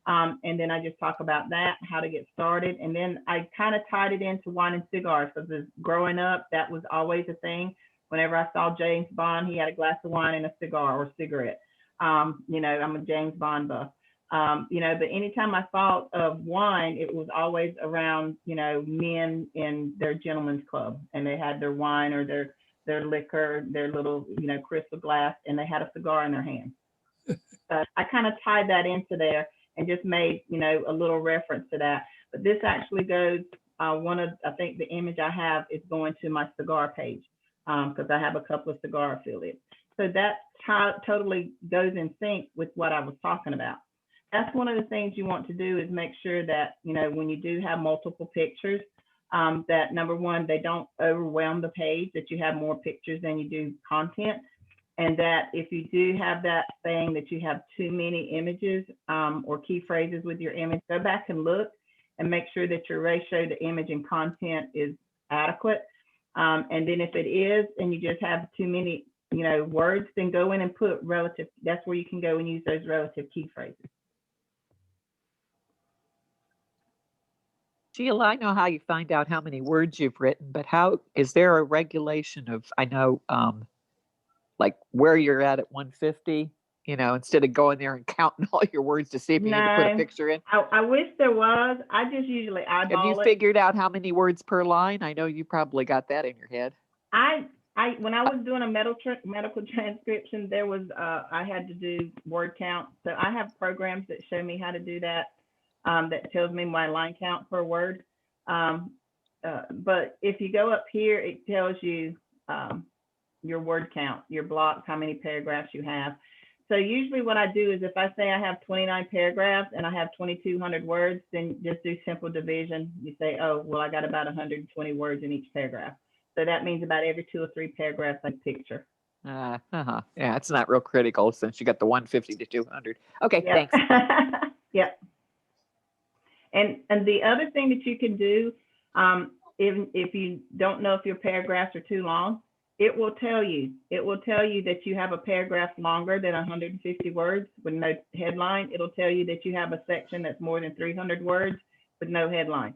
And then I just talk about that, how to get started. And then I kind of tied it into wine and cigars. So growing up, that was always a thing. Whenever I saw James Bond, he had a glass of wine and a cigar or cigarette. You know, I'm a James Bond buff. You know, but anytime I thought of wine, it was always around, you know, men in their gentleman's club, and they had their wine or their liquor, their little, you know, crystal glass, and they had a cigar in their hand. I kind of tied that into there and just made, you know, a little reference to that. But this actually goes, I think the image I have is going to my cigar page, because I have a couple of cigar affiliates. So that totally goes in sync with what I was talking about. That's one of the things you want to do, is make sure that, you know, when you do have multiple pictures, that number one, they don't overwhelm the page, that you have more pictures than you do content. And that if you do have that thing that you have too many images or key phrases with your image, go back and look and make sure that your ratio to image and content is adequate. And then if it is, and you just have too many, you know, words, then go in and put relative. That's where you can go and use those relative key phrases. Sheila, I know how you find out how many words you've written, but how is there a regulation of, I know, like where you're at 150, you know, instead of going there and counting all your words to see if you need to put a No, picture in? I wish there was. I just usually Have eyeball you it. figured out how many words per line? I know you probably got that in your head. When I was doing a medical transcription, there was I had to do word count. So I have programs that show me how to do that. That tells me my line count per word. But if you go up here, it tells you your word count, your blocks, how many paragraphs you have. So usually what I do is, if I say I have 29 paragraphs and I have 2,200 words, then just do simple division. You say, oh, well, I got about 120 words in each paragraph. So that means about every 2 or 3 paragraphs I picture. Yeah, it's not real critical since you got the 150 to 200. Okay, Yep. thanks. Yep. And the other thing that you can do, if you don't know if your paragraphs are too long, it will tell you that you have a paragraph longer than 150 words with no headline. It'll tell you that you have a section that's more than 300 words with no headline.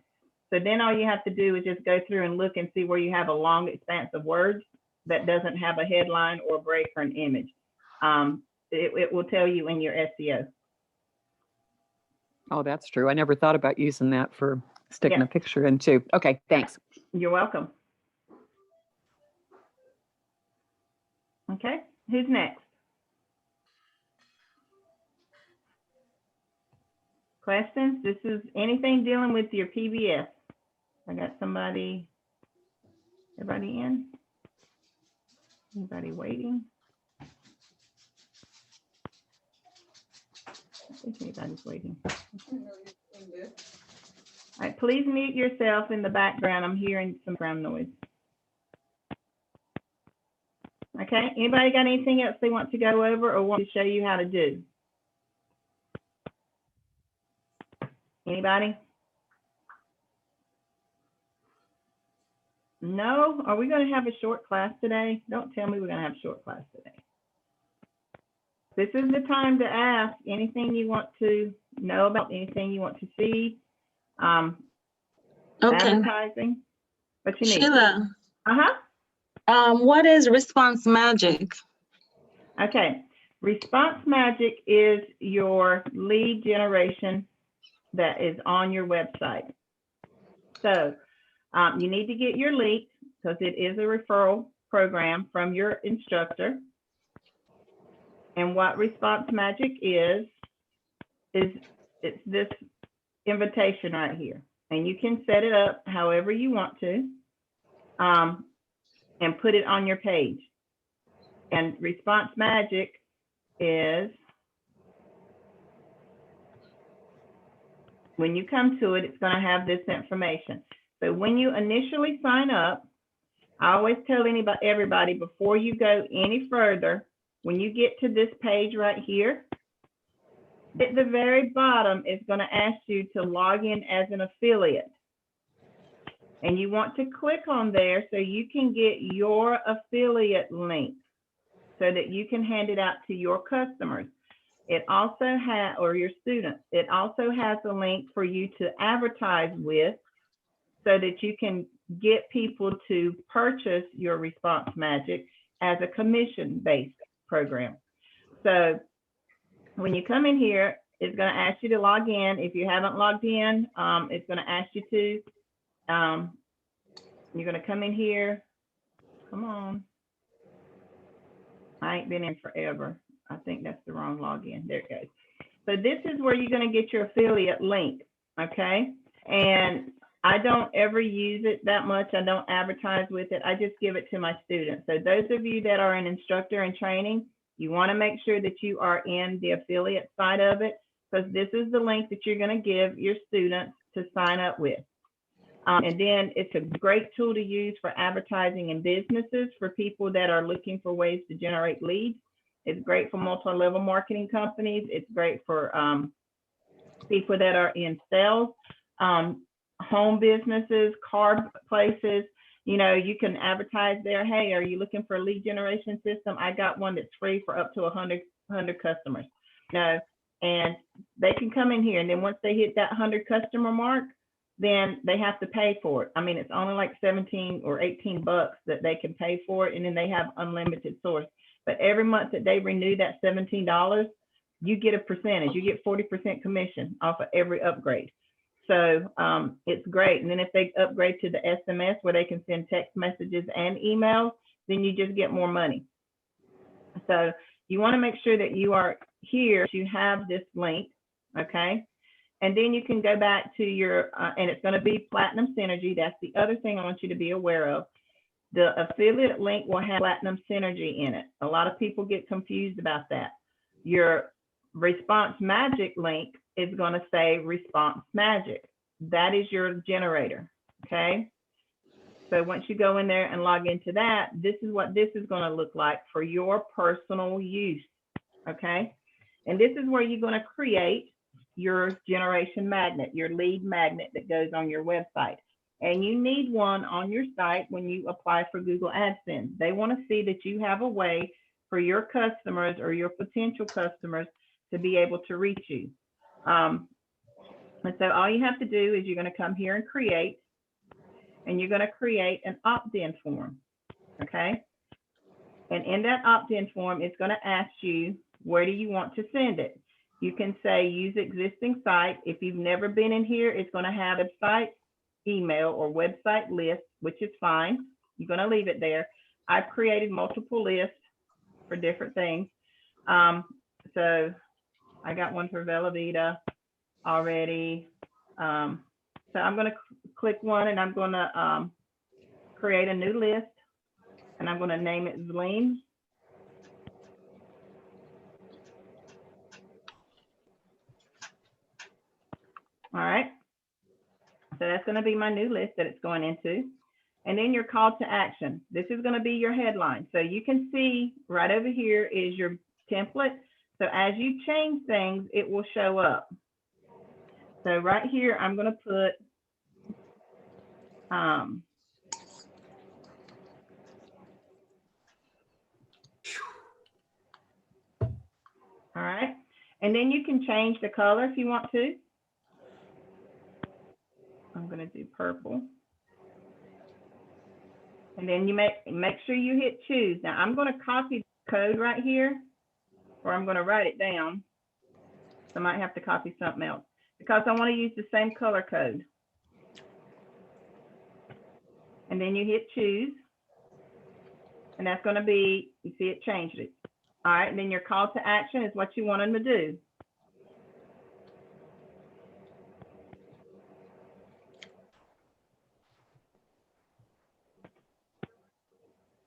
So then all you have to do is just go through and look and see where you have a long expanse of words that doesn't have a headline or a break or an image. It will tell you in your SEO. Oh, that's true. I never thought about using that for sticking Yeah. a picture in too. Okay, thanks. You're welcome. Okay, who's next? Questions? This is anything dealing with your PBS. I got everybody in? Anybody waiting? I think anybody's waiting. All right, please mute yourself in the background. I'm hearing some background noise. Okay, anybody got anything else they want to go over or want to show you how to do? Anybody? No? Are we going to have a short class today? Don't tell me we're going to have a short class today. This is the time to ask anything you want to know about, anything you want to see. Okay, Advertising. What you need? Sheila, Uh-huh. what is Response Magic? Okay. Response Magic is your lead generation that is on your website. So you need to get your link because it is a referral program from your instructor. And what Response Magic is it's this invitation right here. And you can set it up however you want to and put it on your page. And Response Magic is, when you come to it, it's going to have this information. So when you initially sign up, I always tell everybody before you go any further, when you get to this page right here, at the very bottom, it's going to ask you to log in as an affiliate. And you want to click on there so you can get your affiliate link so that you can hand it out to your customers. It also has, or your students, it also has a link for you to advertise with so that you can get people to purchase your Response Magic as a commission-based program. So when you come in here, it's going to ask you to log in. If you haven't logged in, it's going to ask you to. You're going to come in here. Come on. I ain't been in forever. I think that's the wrong login. There it goes. So this is where you're going to get your affiliate link, okay? And I don't ever use it that much. I don't advertise with it. I just give it to my students. So those of you that are an instructor in training, you want to make sure that you are in the affiliate side of it, because this is the link that you're going to give your students to sign up with. And then it's a great tool to use for advertising in businesses for people that are looking for ways to generate leads. It's great for multi-level marketing companies. It's great for people that are in sales, home businesses, car places. You know, you can advertise there. Hey, are you looking for a lead generation system? I got one that's free for up to 100 customers. You know, and they can come in here, and then once they hit that 100 customer mark, then they have to pay for it. I mean, it's only like 17 or 18 bucks that they can pay for it, and then they have unlimited source. But every month that they renew that $17, you get a percentage. You get 40% commission off of every upgrade. So it's great. And then if they upgrade to the SMS where they can send text messages and emails, then you just get more money. So you want to make sure that you are here, you have this link, okay? And then you can go back to your, and it's going to be Platinum Synergy. That's the other thing I want you to be aware of. The affiliate link will have Platinum Synergy in it. A lot of people get confused about that. Your Response Magic link is going to say Response Magic. That is your generator, okay? So once you go in there and log into that, this is what this is going to look like for your personal use, okay? And this is where you're going to create your generation magnet, your lead magnet that goes on your website. And you need one on your site when you apply for Google AdSense. They want to see that you have a way for your customers or your potential customers to be able to reach you. And so all you have to do is you're going to come here and create, and you're going to create an opt-in form, okay? And in that opt-in form, it's going to ask you, where do you want to send it? You can say use existing site. If you've never been in here, it's going to have a website, email, or website list, which is fine. You're going to leave it there. I've created multiple lists for different things. So I got one for Velveeta already. So I'm going to click one, and I'm going to create a new list, and I'm going to name it Zleem. All right. So that's going to be my new list that it's going into. And then your call to action. This is going to be your headline. So you can see right over here is your template. So as you change things, it will show up. So right here, I'm going to put all right. And then you can change the color if you want to. I'm going to do purple. And then you make sure you hit choose. Now I'm going to copy the code right here, or I'm gonna write it down. I might have to copy something else because I want to use the same color code. And then you hit choose. And that's gonna be, you see it changed it. All right, and then your call to action is what you want them to do.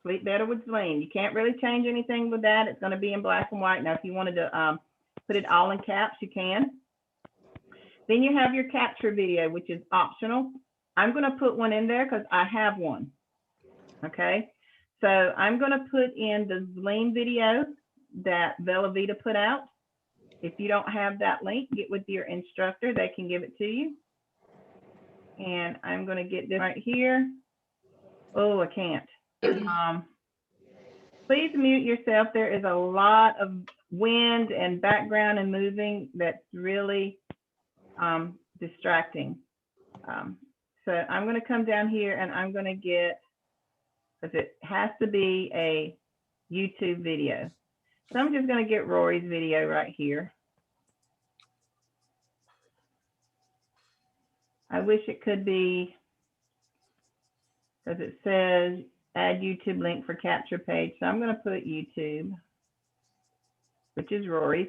Sleep better with Zleam. You can't really change anything with that. It's gonna be in black and white. Now, if you wanted to put it all in caps, you can. Then you have your capture video, which is optional. I'm gonna put one in there because I have one, okay? So I'm gonna put in the Zleam video that Bella Vita put out. If you don't have that link, get with your instructor. They can give it to you. And I'm gonna get this right here. Oh, I can't. Please mute yourself. There is a lot of wind and background and moving that's really distracting. So I'm going to come down here and I'm going to get, because it has to be a YouTube video. So I'm just going to get Rory's video right here. I wish it could be, because it says add YouTube link for capture page. So I'm going to put YouTube, which is Rory's.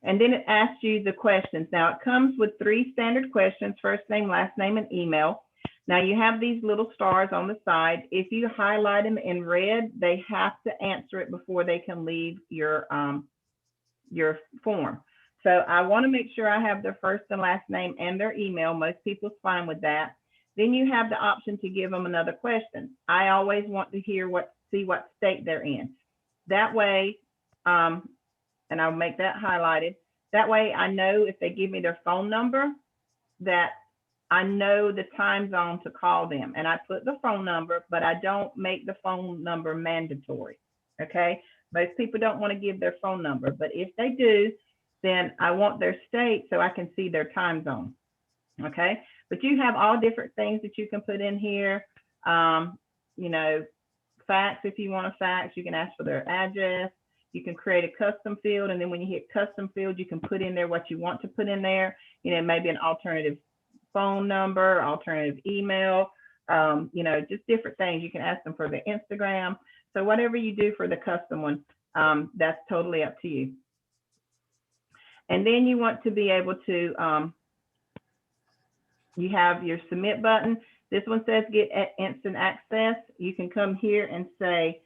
And then it asks you the questions. Now it comes with 3 standard questions: first name, last name, and email. Now you have these little stars on the side. If you highlight them in red, they have to answer it before they can leave your form. So I want to make sure I have their first and last name and their email. Most people's fine with that. Then you have the option to give them another question. I always want to hear see what state they're in. That way, and I'll make that highlighted. That way I know if they give me their phone number, that I know the time zone to call them. And I put the phone number, but I don't make the phone number mandatory, okay? Most people don't want to give their phone number, but if they do, then I want their state so I can see their time zone, okay? But you have all different things that you can put in here. You know, fax, if you want a fax, you can ask for their address. You can create a custom field, and then when you hit custom field, you can put in there what you want to put in there. You know, maybe an alternative phone number, alternative email, you know, just different things. You can ask them for their Instagram. So whatever you do for the custom one, that's totally up to you. And then you want to be able to, you have your submit button. This one says get instant access. You can come here and say,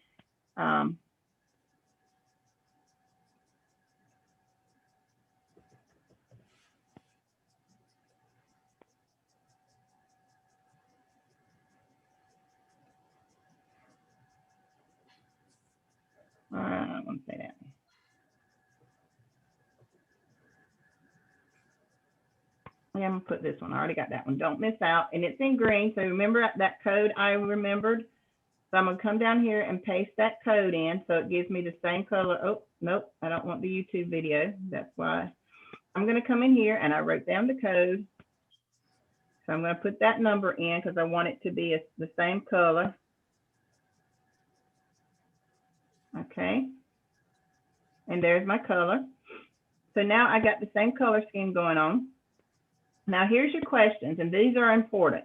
I want to say that. Yeah, I'm gonna put this one. I already got that one. Don't miss out. And it's in green. So remember that code I remembered. So I'm gonna come down here and paste that code in. So it gives me the same color. Oh, nope, I don't want the YouTube video. That's why I'm gonna come in here and I wrote down the code. So I'm gonna put that number in because I want it to be the same color. Okay. And there's my color. So now I got the same color scheme going on. Now here's your questions, and these are important,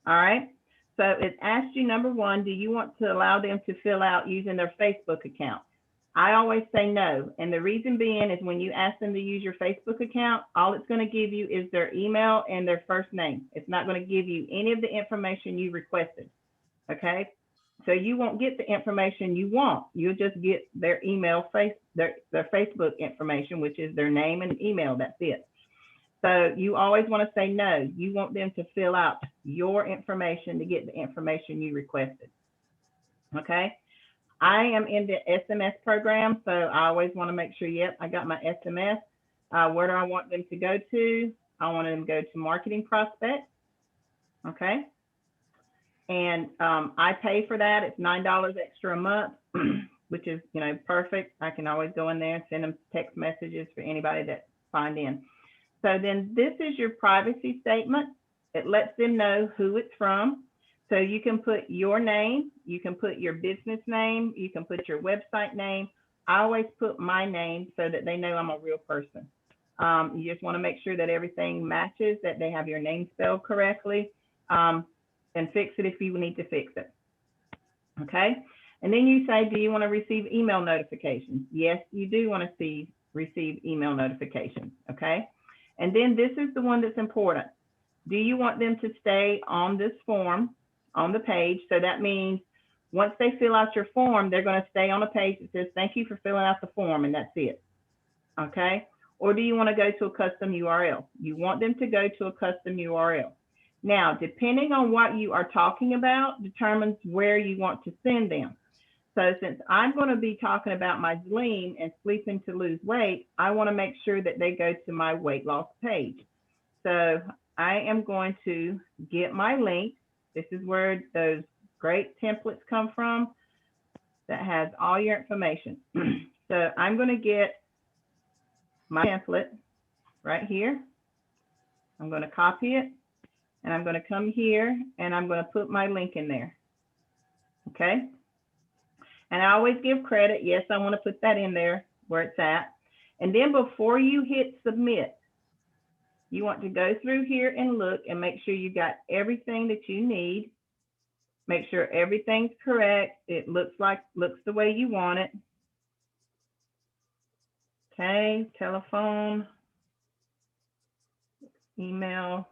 all right? So it asks you, number 1, do you want to allow them to fill out using their Facebook account? I always say no, and the reason being is when you ask them to use your Facebook account, all it's gonna give you is their email and their first name. It's not gonna give you any of the information you requested, okay? So you won't get the information you want. You'll just get their email, their Facebook information, which is their name and email, that's it. So you always want to say no. You want them to fill out your information to get the information you requested. Okay. I am in the SMS program, so I always want to make sure, yep, I got my SMS. Where do I want them to go to? I want them to go to Marketing Prospect. Okay. And I pay for that. It's $9 extra a month, which is, you know, perfect. I can always go in there and send them text messages for anybody that signed in. So then this is your privacy statement. It lets them know who it's from. So you can put your name, you can put your business name, you can put your website name, I always put my name so that they know I'm a real person. You just want to make sure that everything matches, that they have your name spelled correctly, and fix it if you need to fix it. Okay. And then you say, do you want to receive email notifications? Yes, you do want to receive email notifications. Okay. And then this is the one that's important. Do you want them to stay on this form on the page? So that means once they fill out your form, they're going to stay on a page that says, thank you for filling out the form, and that's it. Okay. Or do you want to go to a custom URL? You want them to go to a custom URL. Now, depending on what you are talking about determines where you want to send them. So since I'm going to be talking about my Zleam and sleeping to lose weight, I want to make sure that they go to my weight loss page. So I am going to get my link. This is where those great templates come from that has all your information. So I'm going to get my template right here. I'm going to copy it, and I'm going to come here and I'm going to put my link in there. Okay. And I always give credit. Yes, I want to put that in there where it's at. And then before you hit submit, you want to go through here and look and make sure you got everything that you need. Make sure everything's correct. It looks the way you want it. Okay, telephone, email.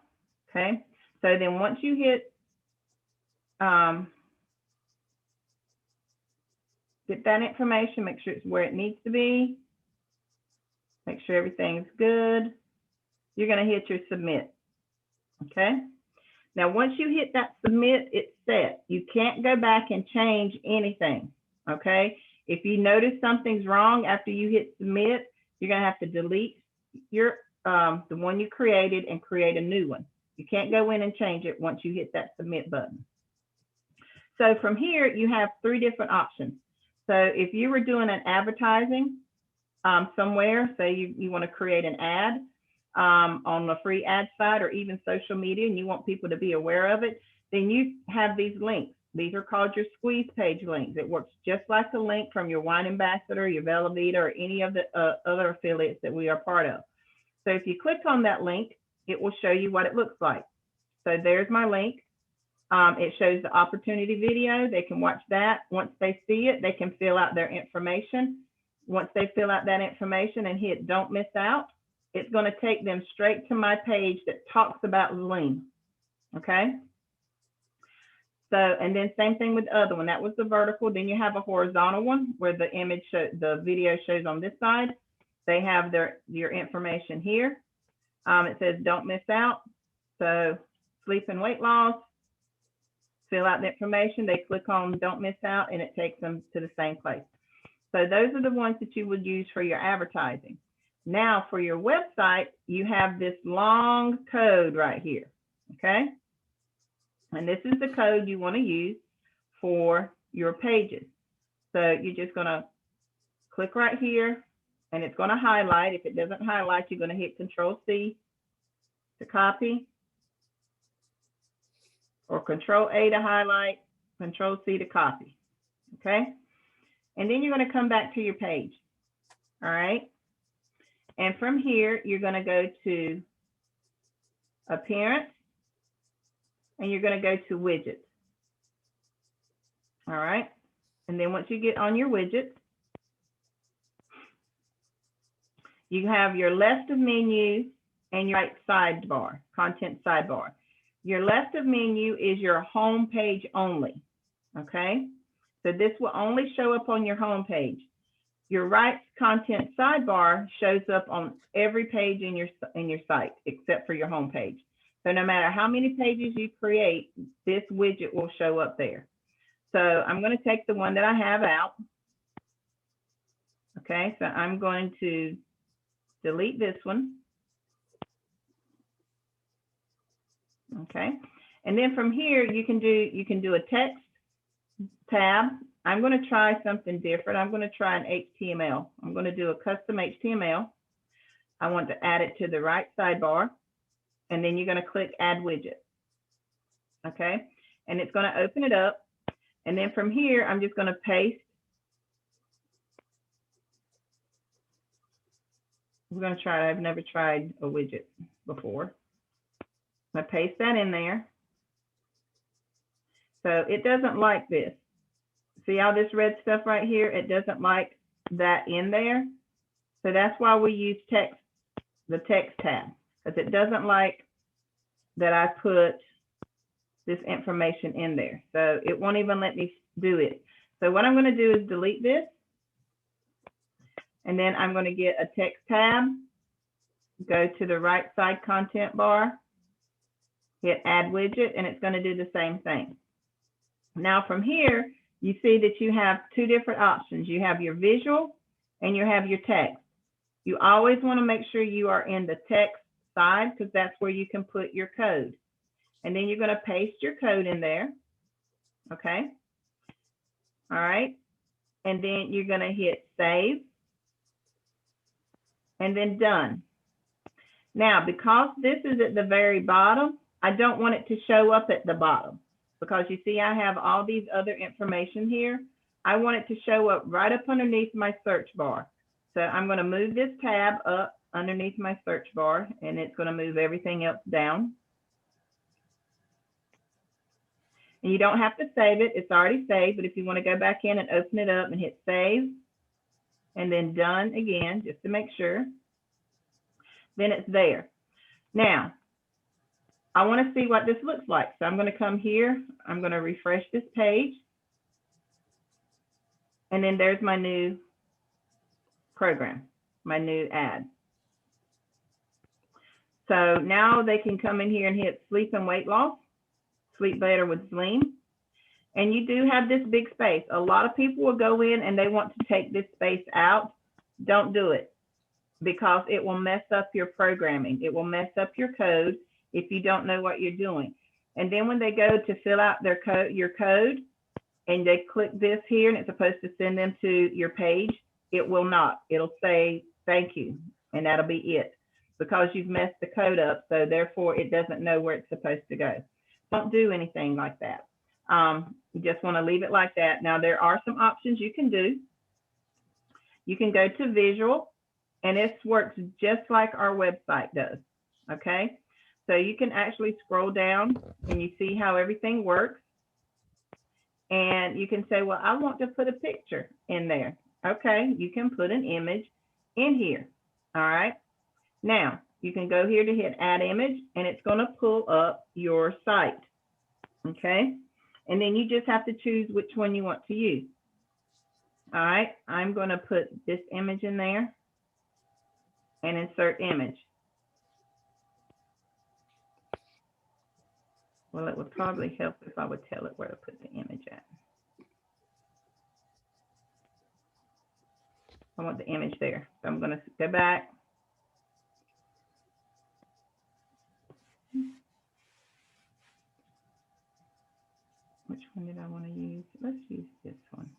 Okay, so then once you hit get that information, make sure it's where it needs to be. Make sure everything's good. You're going to hit your submit. Okay. Now, once you hit that submit, it's set. You can't go back and change anything. Okay. If you notice something's wrong after you hit submit, you're going to have to delete your the one you created and create a new one. You can't go in and change it once you hit that submit button. So from here, you have 3 different options. So if you were doing an advertising somewhere, say you want to create an ad on a free ad site or even social media, and you want people to be aware of it, then you have these links. These are called your squeeze page links. It works just like a link from your Wine Ambassador, your Velveeta, or any of the other affiliates that we are part of. So if you click on that link, it will show you what it looks like. So there's my link. It shows the opportunity video. They can watch that. Once they see it, they can fill out their information. Once they fill out that information and hit don't miss out, it's going to take them straight to my page that talks about Zleam. Okay. So, and then same thing with the other one. That was the vertical. Then you have a horizontal one where the image, the video shows on this side. They have your information here. It says don't miss out. So sleep and weight loss. Fill out the information. They click on don't miss out, and it takes them to the same place. So those are the ones that you would use for your advertising. Now for your website, you have this long code right here. Okay. And this is the code you want to use for your pages. So you're just going to click right here, and it's going to highlight. If it doesn't highlight, you're going to hit Control-C to copy, or Control-A to highlight, Control-C to copy. Okay. And then you're going to come back to your page. All right. And from here, you're going to go to Appearance, and you're going to go to Widgets. All right. And then once you get on your widgets, you have your left of menu and your right sidebar, content sidebar. Your left of menu is your home page only. Okay. So this will only show up on your home page. Your right content sidebar shows up on every page in your site except for your home page. So no matter how many pages you create, this widget will show up there. So I'm going to take the one that I have out. Okay, so I'm going to delete this one. Okay, and then from here you can do a text tab. I'm going to try something different. I'm going to try an HTML. I'm going to do a custom HTML. I want to add it to the right sidebar, and then you're going to click Add Widget. Okay, and it's going to open it up. And then from here, I'm just going to paste We're gonna try it. I've never tried a widget before. I paste that in there. So it doesn't like this. See all this red stuff right here? It doesn't like that in there. So that's why we use text, the text tab, because it doesn't like that I put this information in there. So it won't even let me do it. So what I'm going to do is delete this. And then I'm going to get a text tab, go to the right side content bar, hit add widget, and it's going to do the same thing. Now from here, you see that you have two different options. You have your visual and you have your text. You always want to make sure you are in the text side because that's where you can put your code. And then you're going to paste your code in there. Okay. All right. And then you're going to hit save and then done. Now, because this is at the very bottom, I don't want it to show up at the bottom because you see I have all these other information here. I want it to show up right up underneath my search bar. So I'm going to move this tab up underneath my search bar and it's going to move everything else down. And you don't have to save it. It's already saved, but if you want to go back in and open it up and hit save and then done again, just to make sure, then it's there. Now, I want to see what this looks like. So I'm going to come here. I'm going to refresh this page. And then there's my new program, my new ad. So now they can come in here and hit sleep and weight loss, sleep better with Zleem. And you do have this big space. A lot of people will go in and they want to take this space out. Don't do it because it will mess up your programming. It will mess up your code if you don't know what you're doing. And then when they go to fill out their code, your code, and they click this here and it's supposed to send them to your page, it will not. It'll say thank you, and that'll be it because you've messed the code up. So therefore it doesn't know where it's supposed to go. Don't do anything like that. You just want to leave it like that. Now there are some options you can do. You can go to visual and this works just like our website does. Okay. So you can actually scroll down and you see how everything works. And you can say, well, I want to put a picture in there. Okay, you can put an image in here. All right. Now you can go here to hit add image and it's going to pull up your site. Okay. And then you just have to choose which one you want to use. All right. I'm going to put this image in there and insert image. Well, it would probably help if I would tell it where to put the image at. I want the image there. So I'm going to go back. Which one did I want to use? Let's use this one.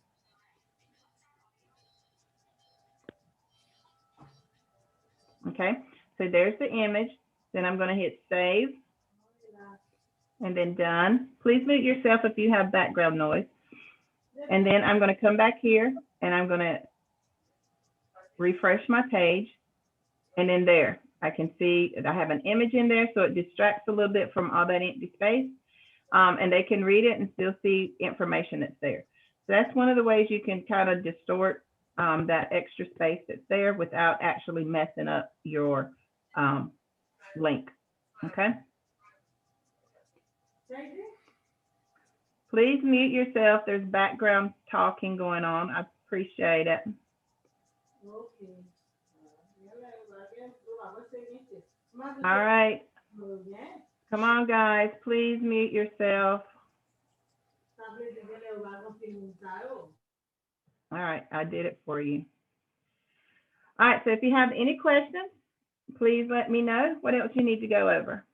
Okay, so there's the image. Then I'm going to hit save. And then done. Please mute yourself if you have background noise. And then I'm going to come back here and I'm going to refresh my page. And then there, I can see that I have an image in there, so it distracts a little bit from all that empty space. And they can read it and still see information that's there. So that's one of the ways you can kind of distort that extra space that's there without actually messing up your link. Okay. Please mute yourself. There's background talking going on. I appreciate it. All right. Come on, guys. Please mute yourself. All right. I did it for you. All right. So if you have any questions, please let me know. What else you need to go over?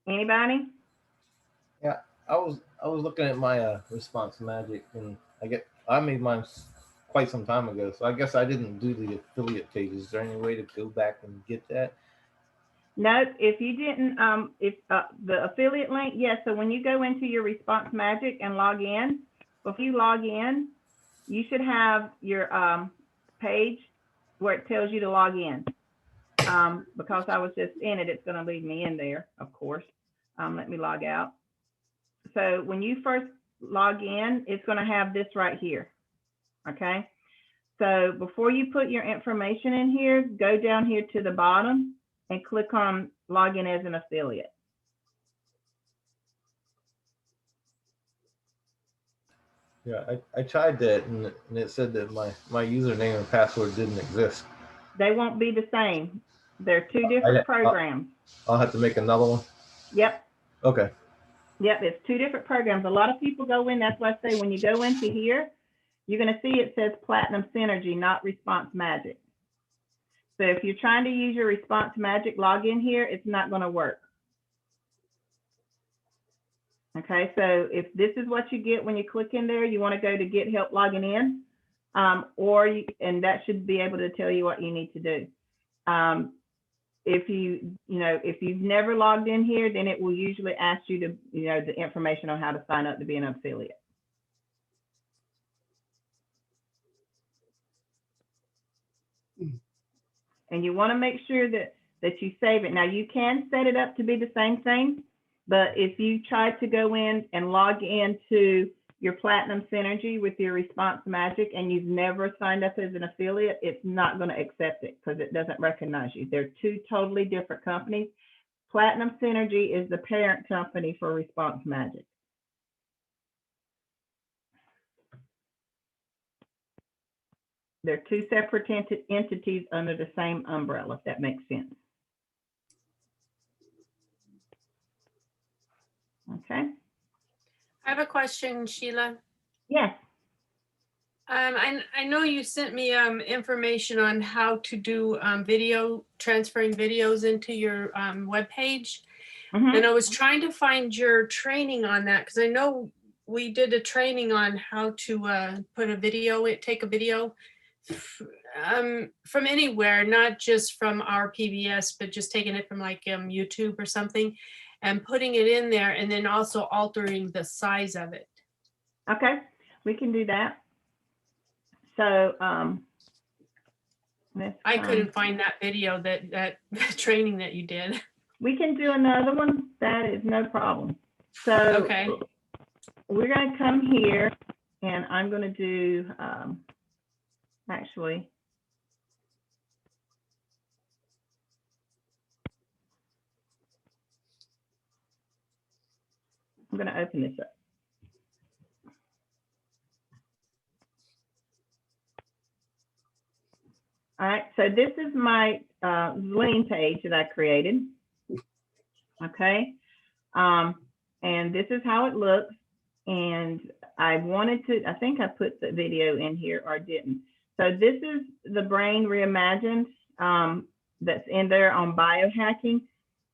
Anybody? Yeah, I was looking at my Response Magic, and I made mine quite some time ago, so I guess I didn't do the affiliate pages. Is there any way to go back and get that? No, if you didn't, the affiliate link, yes. So when you go into your Response Magic and log in, before you log in, you should have your page where it tells you to log in. Because I was just in it, it's going to lead me in there, of course. Let me log out. So when you first log in, it's going to have this right here. Okay. So before you put your information in here, go down here to the bottom and click on login as an affiliate. Yeah, I tried that and it said that my username and password didn't exist. They won't be the same. They're two different programs. I'll have to make another one. Yep. Okay. Yep, it's two different programs. A lot of people go in, that's why I say when you go into here, you're going to see it says Platinum Synergy, not Response Magic. So if you're trying to use your Response Magic login here, it's not going to work. Okay, so if this is what you get when you click in there, you want to go to Get Help Logging In, and that should be able to tell you what you need to do. If you've never logged in here, then it will usually ask you to, the information on how to sign up to be an affiliate. And you want to make sure that you save it. Now you can set it up to be the same thing, but if you try to go in and log into your Platinum Synergy with your Response Magic and you've never signed up as an affiliate, it's not going to accept it because it doesn't recognize you. They're two totally different companies. Platinum Synergy is the parent company for Response Magic. They're two separate entities under the same umbrella, if that makes sense. Okay. I have a question, Sheila. Yes. I know you sent me information on how to do transferring videos into your webpage. Mhm. And I was trying to find your training on that because I know we did a training on how to put a video, take a video from anywhere, not just from our PBS, but just taking it from like YouTube or something and putting it in there and then also altering the size of it. Okay, we can do that. So I couldn't find that video, that training that you did. We can do another one. That is no problem. So Okay. We're going to come here and I'm going to do actually. I'm going to open this up. All right, so this is my Zling page that I created. Okay, and this is how it looks. And I wanted to, I think I put the video in here or didn't. So this is the Brain Reimagined that's in there on biohacking,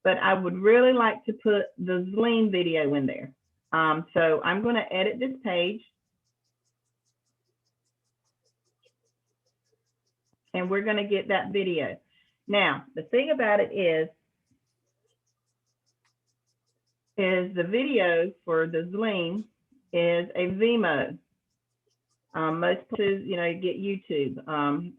but I would really like to put the Zling video in there. So I'm going to edit this page. And we're going to get that video. Now, the thing about it is the video for the Zling is a Vimeo. Most places, you get YouTube.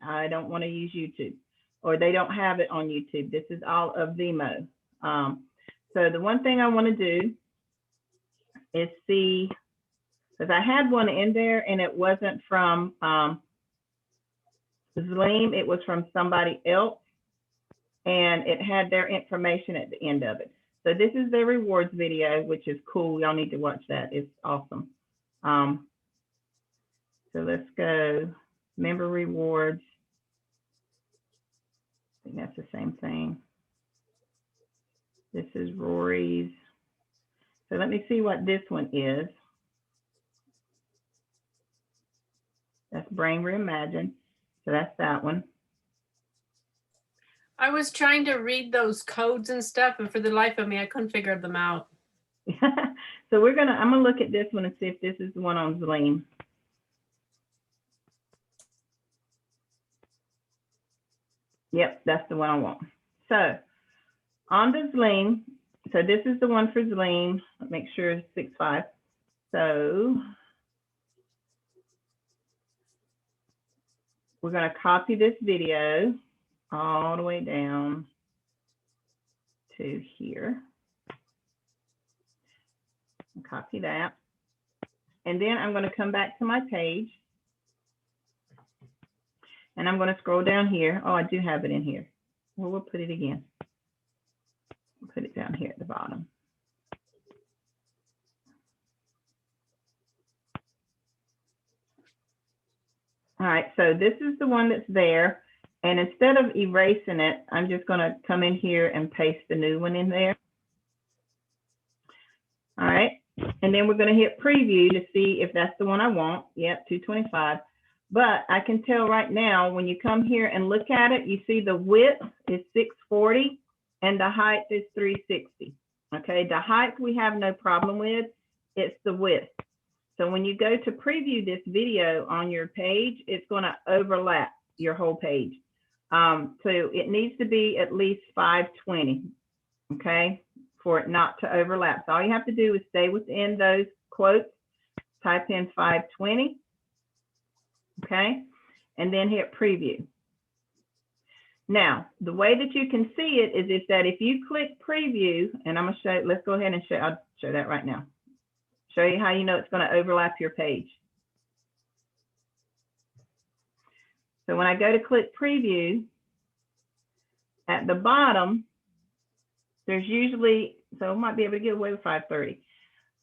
I don't want to use YouTube, or they don't have it on YouTube. This is all a Vimeo. So the one thing I want to do is see, because I had one in there and it wasn't from Zling, it was from somebody else, and it had their information at the end of it. So this is their rewards video, which is cool. Y'all need to watch that. It's awesome. So let's go member rewards. I think that's the same thing. This is Rory's. So let me see what this one is. That's Brain Reimagined. So that's that one. I was trying to read those codes and stuff, and for the life of me, I couldn't figure them out. So I'm gonna look at this one and see if this is the one on Zling. Yep, that's the one I want. So on the Zling, so this is the one for Zling. Make sure it's 6.5. So we're going to copy this video all the way down to here. Copy that. And then I'm going to come back to my page. And I'm going to scroll down here. Oh, I do have it in here. Well, we'll put it again. We'll put it down here at the bottom. All right, so this is the one that's there. And instead of erasing it, I'm just going to come in here and paste the new one in there. All right, and then we're going to hit preview to see if that's the one I want. Yep, 225. But I can tell right now, when you come here and look at it, you see the width is 640 and the height is 360. Okay, the height we have no problem with, it's the width. So when you go to preview this video on your page, it's going to overlap your whole page. So it needs to be at least 520, okay, for it not to overlap. So all you have to do is stay within those quotes, type in 520, okay, and then hit preview. Now, the way that you can see it is that if you click preview, and I'm going to show, let's go ahead and show, I'll show that right now. Show you how you know it's going to overlap your page. So when I go to click preview, at the bottom, there's usually, so I might be able to get away with 530.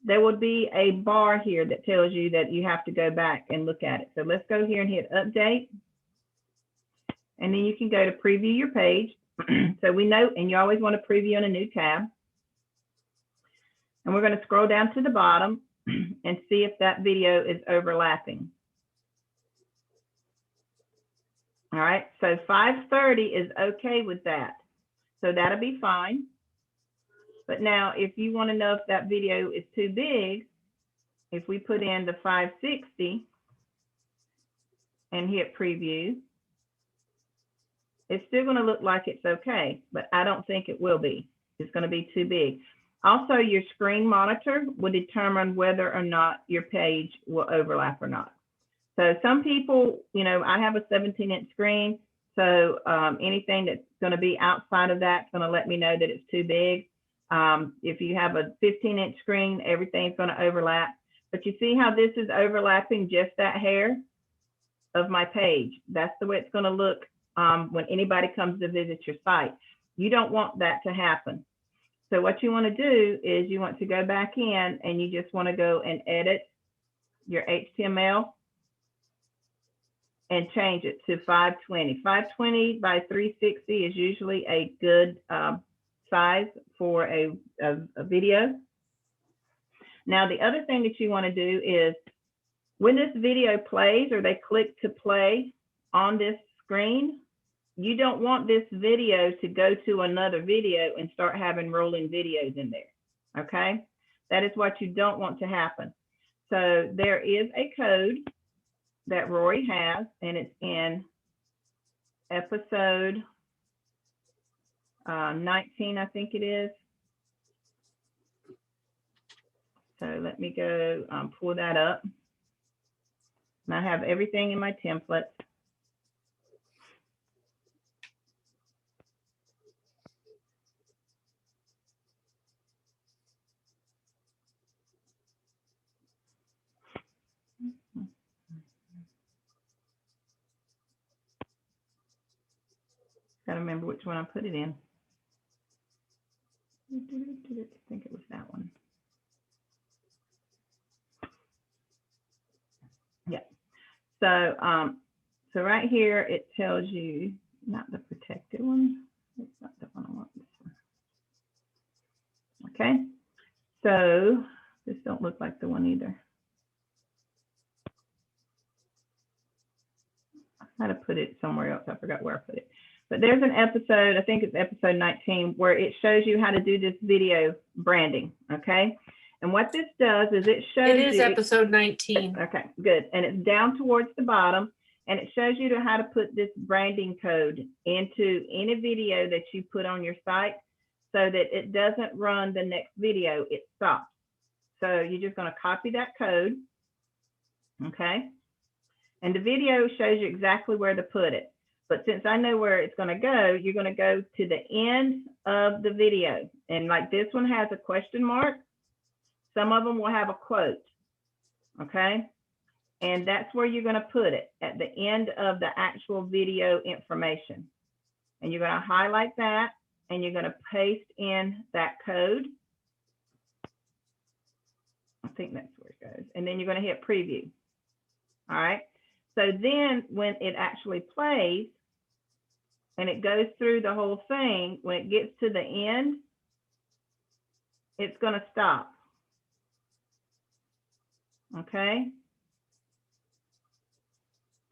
There will be a bar here that tells you that you have to go back and look at it. So let's go here and hit update. And then you can go to preview your page. So we know, and you always want to preview in a new tab. And we're going to scroll down to the bottom and see if that video is overlapping. All right, so 530 is okay with that. So that'll be fine. But now if you want to know if that video is too big, if we put in the 560 and hit preview, it's still going to look like it's okay, but I don't think it will be. It's going to be too big. Also, your screen monitor will determine whether or not your page will overlap or not. So some people, you know, I have a 17-inch screen, so anything that's going to be outside of that is going to let me know that it's too big. If you have a 15-inch screen, everything's going to overlap. But you see how this is overlapping just that hair of my page. That's the way it's going to look when anybody comes to visit your site. You don't want that to happen. So what you want to do is you want to go back in and you just want to go and edit your HTML and change it to 520. 520 by 360 is usually a good size for a video. Now, the other thing that you want to do is when this video plays or they click to play on this screen, you don't want this video to go to another video and start having rolling videos in there, okay? That is what you don't want to happen. So there is a code that Rory has, and it's in episode 19, I think it is. So let me go pull that up. And I have everything in my templates. Gotta remember which one I put it in. I think it was that one. Yeah. So, so right here it tells you, not the protected one. It's not the one I want. This one. Okay. So this don't look like the one either. I had to put it somewhere else. I forgot where I put it. But there's an episode, I think it's episode 19, where it shows you how to do this video branding, okay? And what this does is it shows you. It is episode 19. Okay, good. And it's down towards the bottom, and it shows you how to put this branding code into any video that you put on your site so that it doesn't run the next video, it stops. So you're just gonna copy that code, okay? And the video shows you exactly where to put it. But since I know where it's going to go, you're going to go to the end of the video. And like this one has a question mark. Some of them will have a quote. Okay. And that's where you're going to put it, at the end of the actual video information. And you're going to highlight that, and you're going to paste in that code. I think that's where it goes. And then you're going to hit preview. All right. So then when it actually plays and it goes through the whole thing, when it gets to the end, it's going to stop. Okay.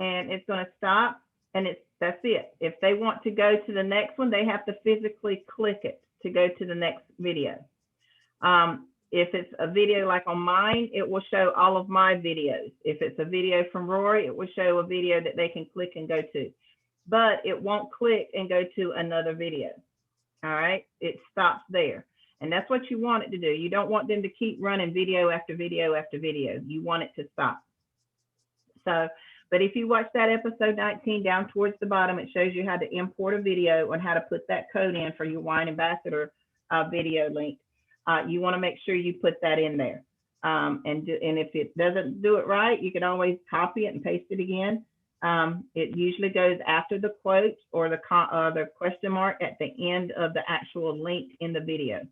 And it's going to stop, and that's it. If they want to go to the next one, they have to physically click it to go to the next video. If it's a video like on mine, it will show all of my videos. If it's a video from Rory, it will show a video that they can click and go to, but it won't click and go to another video. All right, it stops there. And that's what you want it to do. You don't want them to keep running video after video after video. You want it to stop. So, but if you watch that episode 19 down towards the bottom, it shows you how to import a video and how to put that code in for your Wine Ambassador video link. You want to make sure you put that in there. And if it doesn't do it right, you can always copy it and paste it again. It usually goes after the quote or the question mark at the end of the actual link in the video.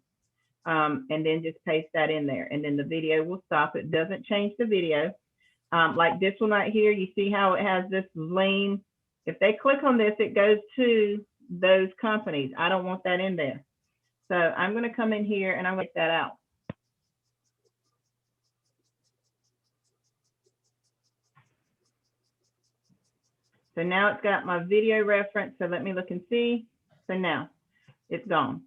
And then just paste that in there, and then the video will stop. It doesn't change the video. Like this one right here, you see how it has this lane. If they click on this, it goes to those companies. I don't want that in there. So I'm going to come in here and I'm going to take that out. So now it's got my video reference. So let me look and see. So now it's gone.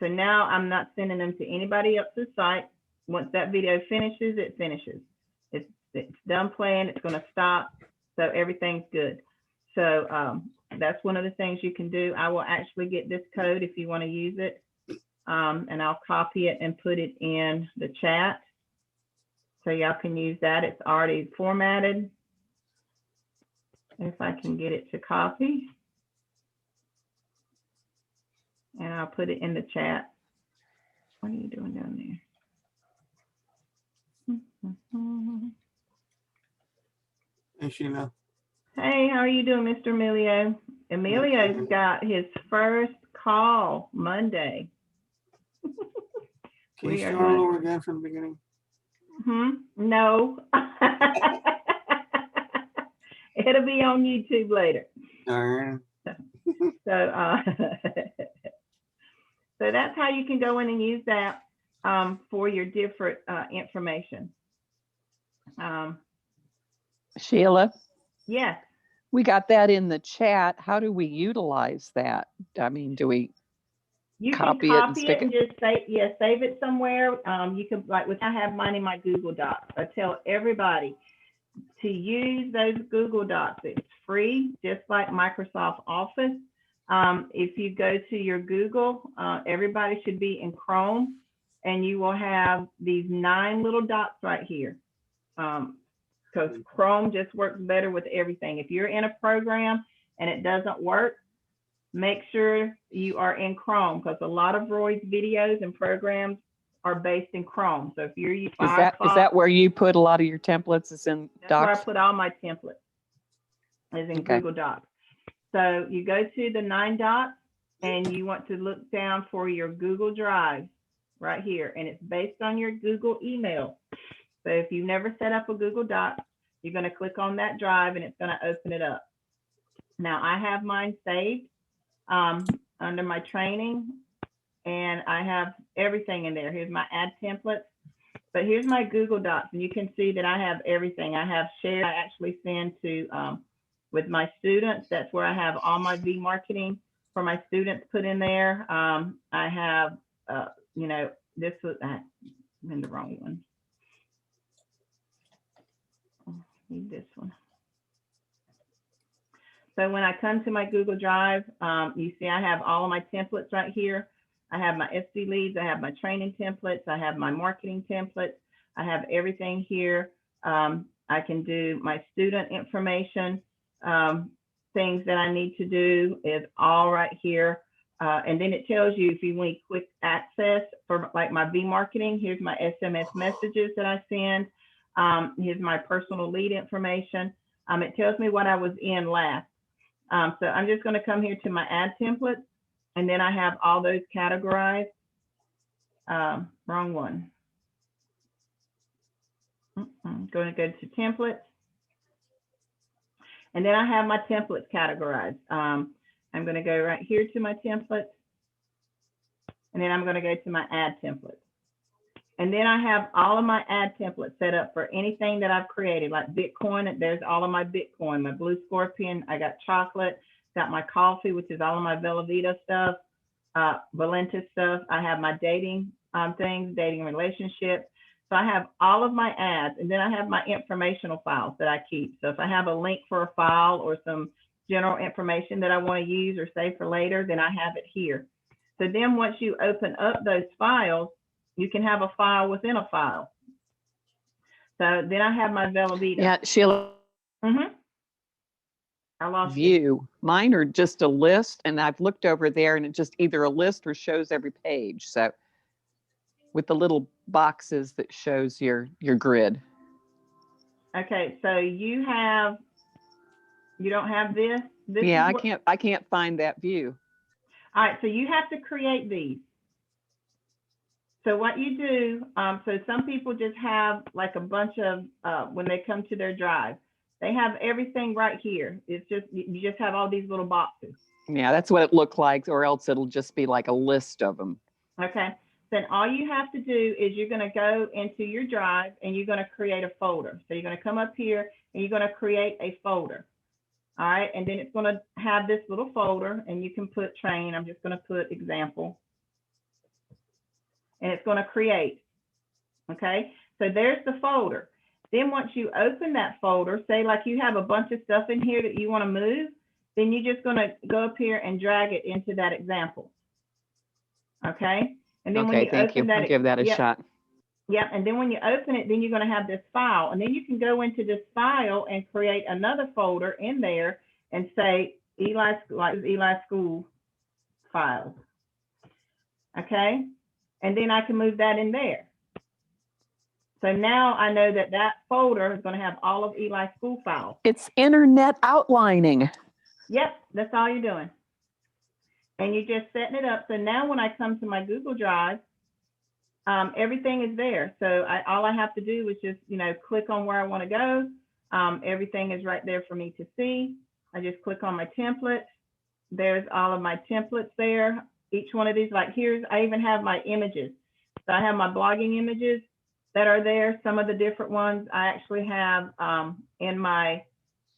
So now I'm not sending them to anybody else's site. Once that video finishes, it finishes. It's done playing. It's going to stop. So everything's good. So that's one of the things you can do. I will actually get this code if you want to use it. And I'll copy it and put it in the chat. So y'all can use that. It's already formatted. If I can get it to copy. And I'll put it in the chat. What are you doing down there? Hey, Sheila. Hey, how are you doing, Mr. Emilio? Emilio's got his first call Monday. Can you We are start all going- over again from the beginning? No. It'll be on YouTube later. Darn. So, so that's how you can go in and use that for your different information. Sheila, Yes. we got that in the chat. How do we utilize that? I mean, do we? You Copy can it and copy stick it and just save it somewhere. You can, like, I have mine in my Google Docs. I tell everybody to use those Google Docs. It's free, just like Microsoft Office. If you go to your Google, everybody should be in Chrome, and you will have these 9 little dots right here. Because Chrome just works better with everything. If you're in a program and it doesn't work, make sure you are in Chrome, because a lot of Roy's videos and programs are based in Chrome. So if you're using Is that where you put a lot of your templates? Is in that's where I Docs? put all my templates, is in Okay. Google Docs. So you go to the 9 dots and you want to look down for your Google Drive right here, and it's based on your Google email. So if you've never set up a Google Doc, you're going to click on that drive and it's going to open it up. Now I have mine saved under my training, and I have everything in there. Here's my ad templates, but here's my Google Docs, and you can see that I have everything. I have shared, I actually send to with my students. That's where I have all my V-marketing for my students put in there. I have, you know, this was, I'm in the wrong one. Need this one. So when I come to my Google Drive, you see I have all of my templates right here. I have my SD leads, I have my training templates, I have my marketing templates, I have everything here I can do my student information. Things that I need to do is all right here. And then it tells you if you need quick access for like my V-marketing, here's my SMS messages that I send. Here's my personal lead information. It tells me what I was in last. So I'm just going to come here to my ad templates, and then I have all those categorized. Wrong one. I'm going to go to templates. And then I have my templates categorized. I'm going to go right here to my templates. And then I'm going to go to my ad templates. And then I have all of my ad templates set up for anything that I've created, like Bitcoin. There's all of my Bitcoin, my Blue Scorpion. I got chocolate, got my coffee, which is all of my Bella Vita stuff, Valenta stuff. I have my dating things, dating relationships. So I have all of my ads, and then I have my informational files that I keep. So if I have a link for a file or some general information that I want to use or save for later, then I have it here. So then once you open up those files, you can have a file within a file. So then I have my Bella Vita. Yeah, Sheila, I lost you. view. Mine are just a list, and I've looked over there and it just either a list or shows every page. So with the little boxes that shows your grid. Okay, so you don't have this? This Yeah, is what- I can't find that view. All right, so you have to create these. So what you do, so some people just have like a bunch of, when they come to their drive, they have everything right here. It's just, you just have all these little boxes. Yeah, that's what it looked like, or else it'll just be like a list of them. Okay, then all you have to do is you're gonna go into your drive and you're gonna create a folder. So you're gonna come up here and you're gonna create a folder. All right, and then it's gonna have this little folder, and you can put train. I'm just gonna put example. And it's gonna create, okay? So there's the folder. Then once you open that folder, say like you have a bunch of stuff in here that you wanna move, then you're just gonna go up here and drag it into that example. Okay? And then when Okay, you thank you. open that, I'll give that a yep, shot. yep, and then when you open it, then you're gonna have this file, and then you can go into this file and create another folder in there and say Eli School files. Okay? And then I can move that in there. So now I know that that folder is gonna have all of Eli School files. It's internet outlining. Yep, that's all you're doing. And you're just setting it up. So now when I come to my Google Drive, everything is there. So all I have to do is just, click on where I want to go. Everything is right there for me to see. I just click on my template. There's all of my templates there. Each one of these, like I even have my images. So I have my blogging images that are there. Some of the different ones I actually have in my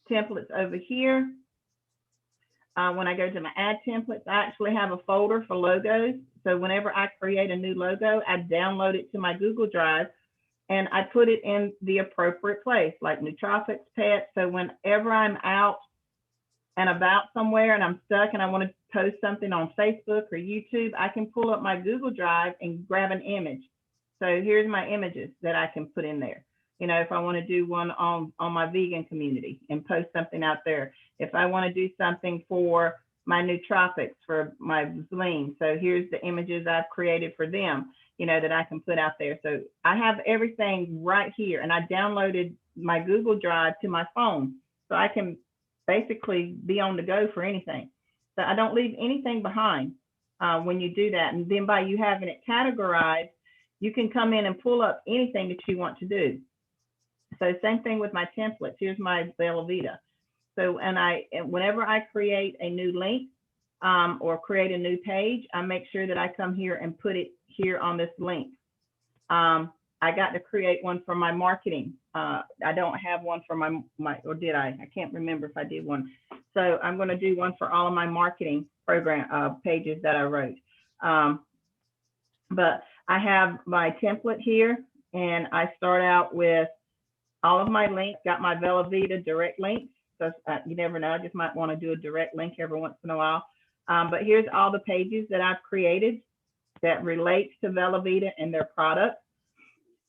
templates over here. When I go to my ad templates, I actually have a folder for logos. So whenever I create a new logo, I download it to my Google Drive and I put it in the appropriate place, like nootropics, pets. So whenever I'm out and about somewhere and I'm stuck and I want to post something on Facebook or YouTube, I can pull up my Google Drive and grab an image. So here's my images that I can put in there. If I want to do one on my vegan community and post something out there. If I want to do something for my nootropics, for my Zling. So here's the images I've created for them, that I can put out there. So I have everything right here, and I downloaded my Google Drive to my phone. So I can basically be on the go for anything. So I don't leave anything behind when you do that. And then by you having it categorized, you can come in and pull up anything that you want to do. So same thing with my templates. Here's my Bella Vita. So, whenever I create a new link or create a new page, I make sure that I come here and put it here on this link. I got to create one for my marketing. I don't have one for my, or did I? I can't remember if I did one. So I'm going to do one for all of my marketing program pages that I wrote. But I have my template here, and I start out with all of my links, got my Bella Vita direct links. So you never know, I just might want to do a direct link every once in a while. But here's all the pages that I've created that relates to Bella Vita and their products.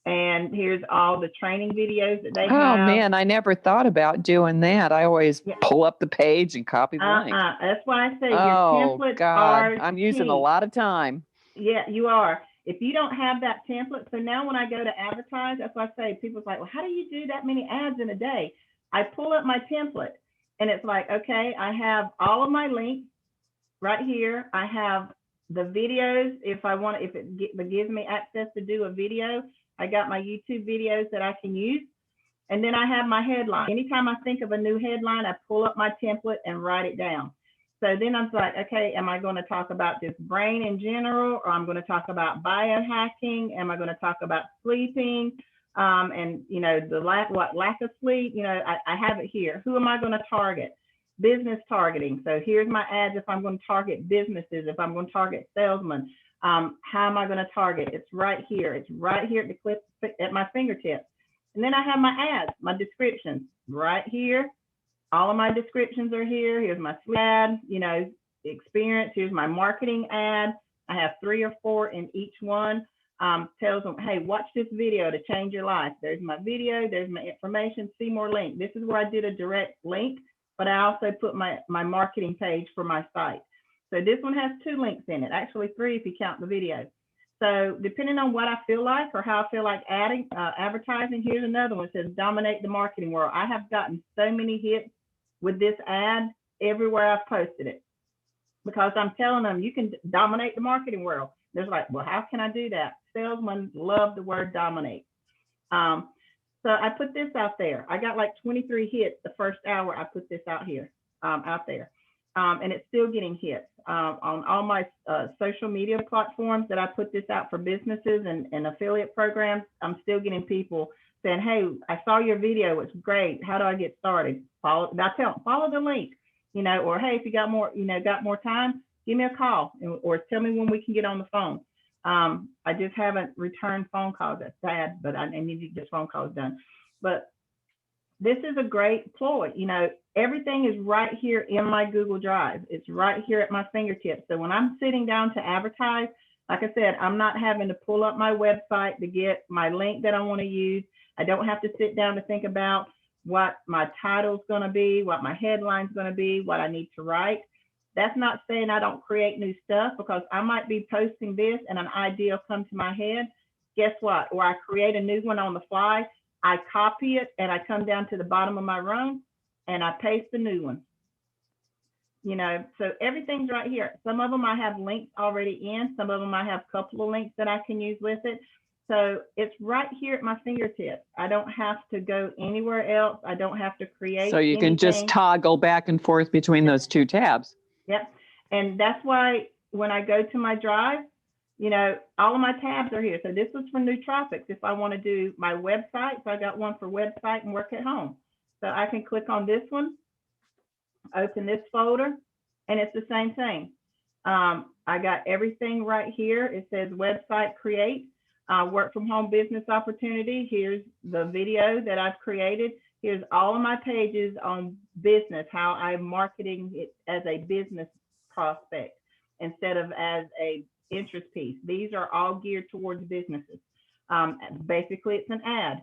And here's all the training videos that they Oh, have. man, I never thought about doing that. I always Yeah. pull up the page and copy the link. That's why I say your Oh, templates God, are I'm using a key. lot of time. Yeah, you are. If you don't have that template, so now when I go to advertise, that's why I say people's like, well, how do you do that many ads in a day? I pull up my template and it's like, okay, I have all of my links right here. I have the videos. If I want, if it gives me access to do a video, I got my YouTube videos that I can use. And then I have my headline. Anytime I think of a new headline, I pull up my template and write it down. So then I'm like, okay, am I going to talk about just brain in general, or I'm going to talk about biohacking? Am I going to talk about sleeping? And you know, the lack of sleep, you know, I have it here. Who am I going to target? Business targeting. So here's my ads if I'm going to target businesses, if I'm going to target salesmen. How am I going to target? It's right here. It's right here at the clip at my fingertips. And then I have my ads, my descriptions right here. All of my descriptions are here. Here's my ad, you know, experience. Here's my marketing ad. I have 3 or 4 in each one. Tells them, hey, watch this video to change your life. There's my video. There's my information. See more link. This is where I did a direct link, but I also put my marketing page for my site. So this one has 2 links in it, actually 3 if you count the video. So depending on what I feel like or how I feel like advertising, here's another one. It says dominate the marketing world. I have gotten so many hits with this ad everywhere I've posted it, because I'm telling them you can dominate the marketing world. They're like, well, how can I do that? Salesmen love the word dominate. So I put this out there. I got like 23 hits the first hour I put this out here, out there. And it's still getting hits on all my social media platforms that I put this out for businesses and affiliate programs. I'm still getting people saying, hey, I saw your video. It's great. How do I get started? Follow the link, you know, or hey, if you got more time, give me a call or tell me when we can get on the phone. I just haven't returned phone calls. That's sad, but I need to get phone calls done. But this is a great ploy. You know, everything is right here in my Google Drive. It's right here at my fingertips. So when I'm sitting down to advertise, like I said, I'm not having to pull up my website to get my link that I want to use. I don't have to sit down to think about what my title's going to be, what my headline's going to be, what I need to write. That's not saying I don't create new stuff, because I might be posting this and an idea will come to my head. Guess what? Or I create a new one on the fly. I copy it and I come down to the bottom of my run and I paste the new one. You know, so everything's right here. Some of them I have links already in. Some of them I have a couple of links that I can use with it. So it's right here at my fingertips. I don't have to go anywhere else. I don't have to create. So you can just anything. toggle back and forth between those 2 tabs. Yep. And that's why when I go to my drive, you know, all of my tabs are here. So this was for nootropics. If I want to do my website, so I got one for website and work at home. So I can click on this one, open this folder, and it's the same thing. I got everything right here. It says website create, work from home business opportunity. Here's the video that I've created. Here's all of my pages on business, how I'm marketing it as a business prospect instead of as a interest piece. These are all geared towards businesses. Basically, it's an ad.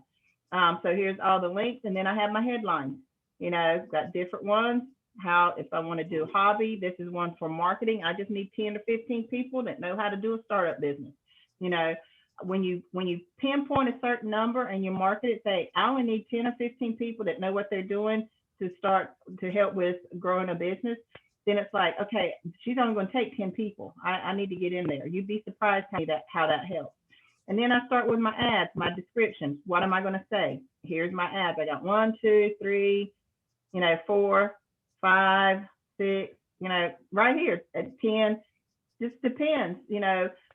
So here's all the links, and then I have my headlines. You know, got different ones. How, if I want to do hobby, this is one for marketing. I just need 10 to 15 people that know how to do a startup business. You know, when you pinpoint a certain number and you market it, say, I only need 10 or 15 people that know what they're doing to start to help with growing a business. Then it's like, okay, she's only going to take 10 people. I need to get in there. You'd be surprised how that helps. And then I start with my ads, my descriptions. What am I going to say? Here's my ads. I got 1, 2, 3, 4, 5, 6, right here at 10. Just depends.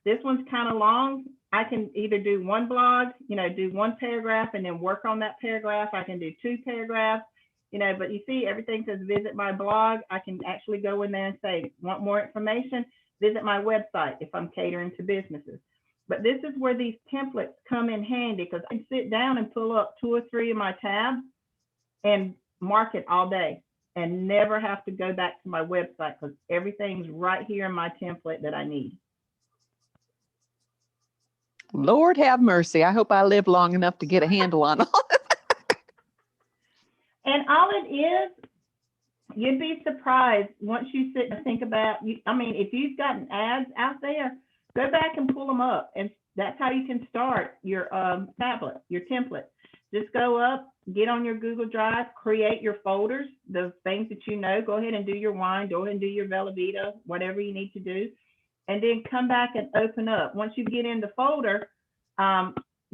This one's kind of long. I can either do one blog, do one paragraph and then work on that paragraph. I can do 2 paragraphs. But you see, everything says visit my blog. I can actually go in there and say, want more information? Visit my website if I'm catering to businesses. But this is where these templates come in handy, because I can sit down and pull up 2 or 3 of my tabs and market all day and never have to go back to my website, because everything's right here in my template that I need. Lord have mercy. I hope I live long enough to get a handle on all. And all it is, you'd be surprised once you sit and think about, I mean, if you've gotten ads out there, go back and pull them up. And that's how you can start your tablet, your template. Just go up, get on your Google Drive, create your folders, the things that you know, go ahead and do your wine, go ahead and do your Velveeta, whatever you need to do. And then come back and open up. Once you get in the folder,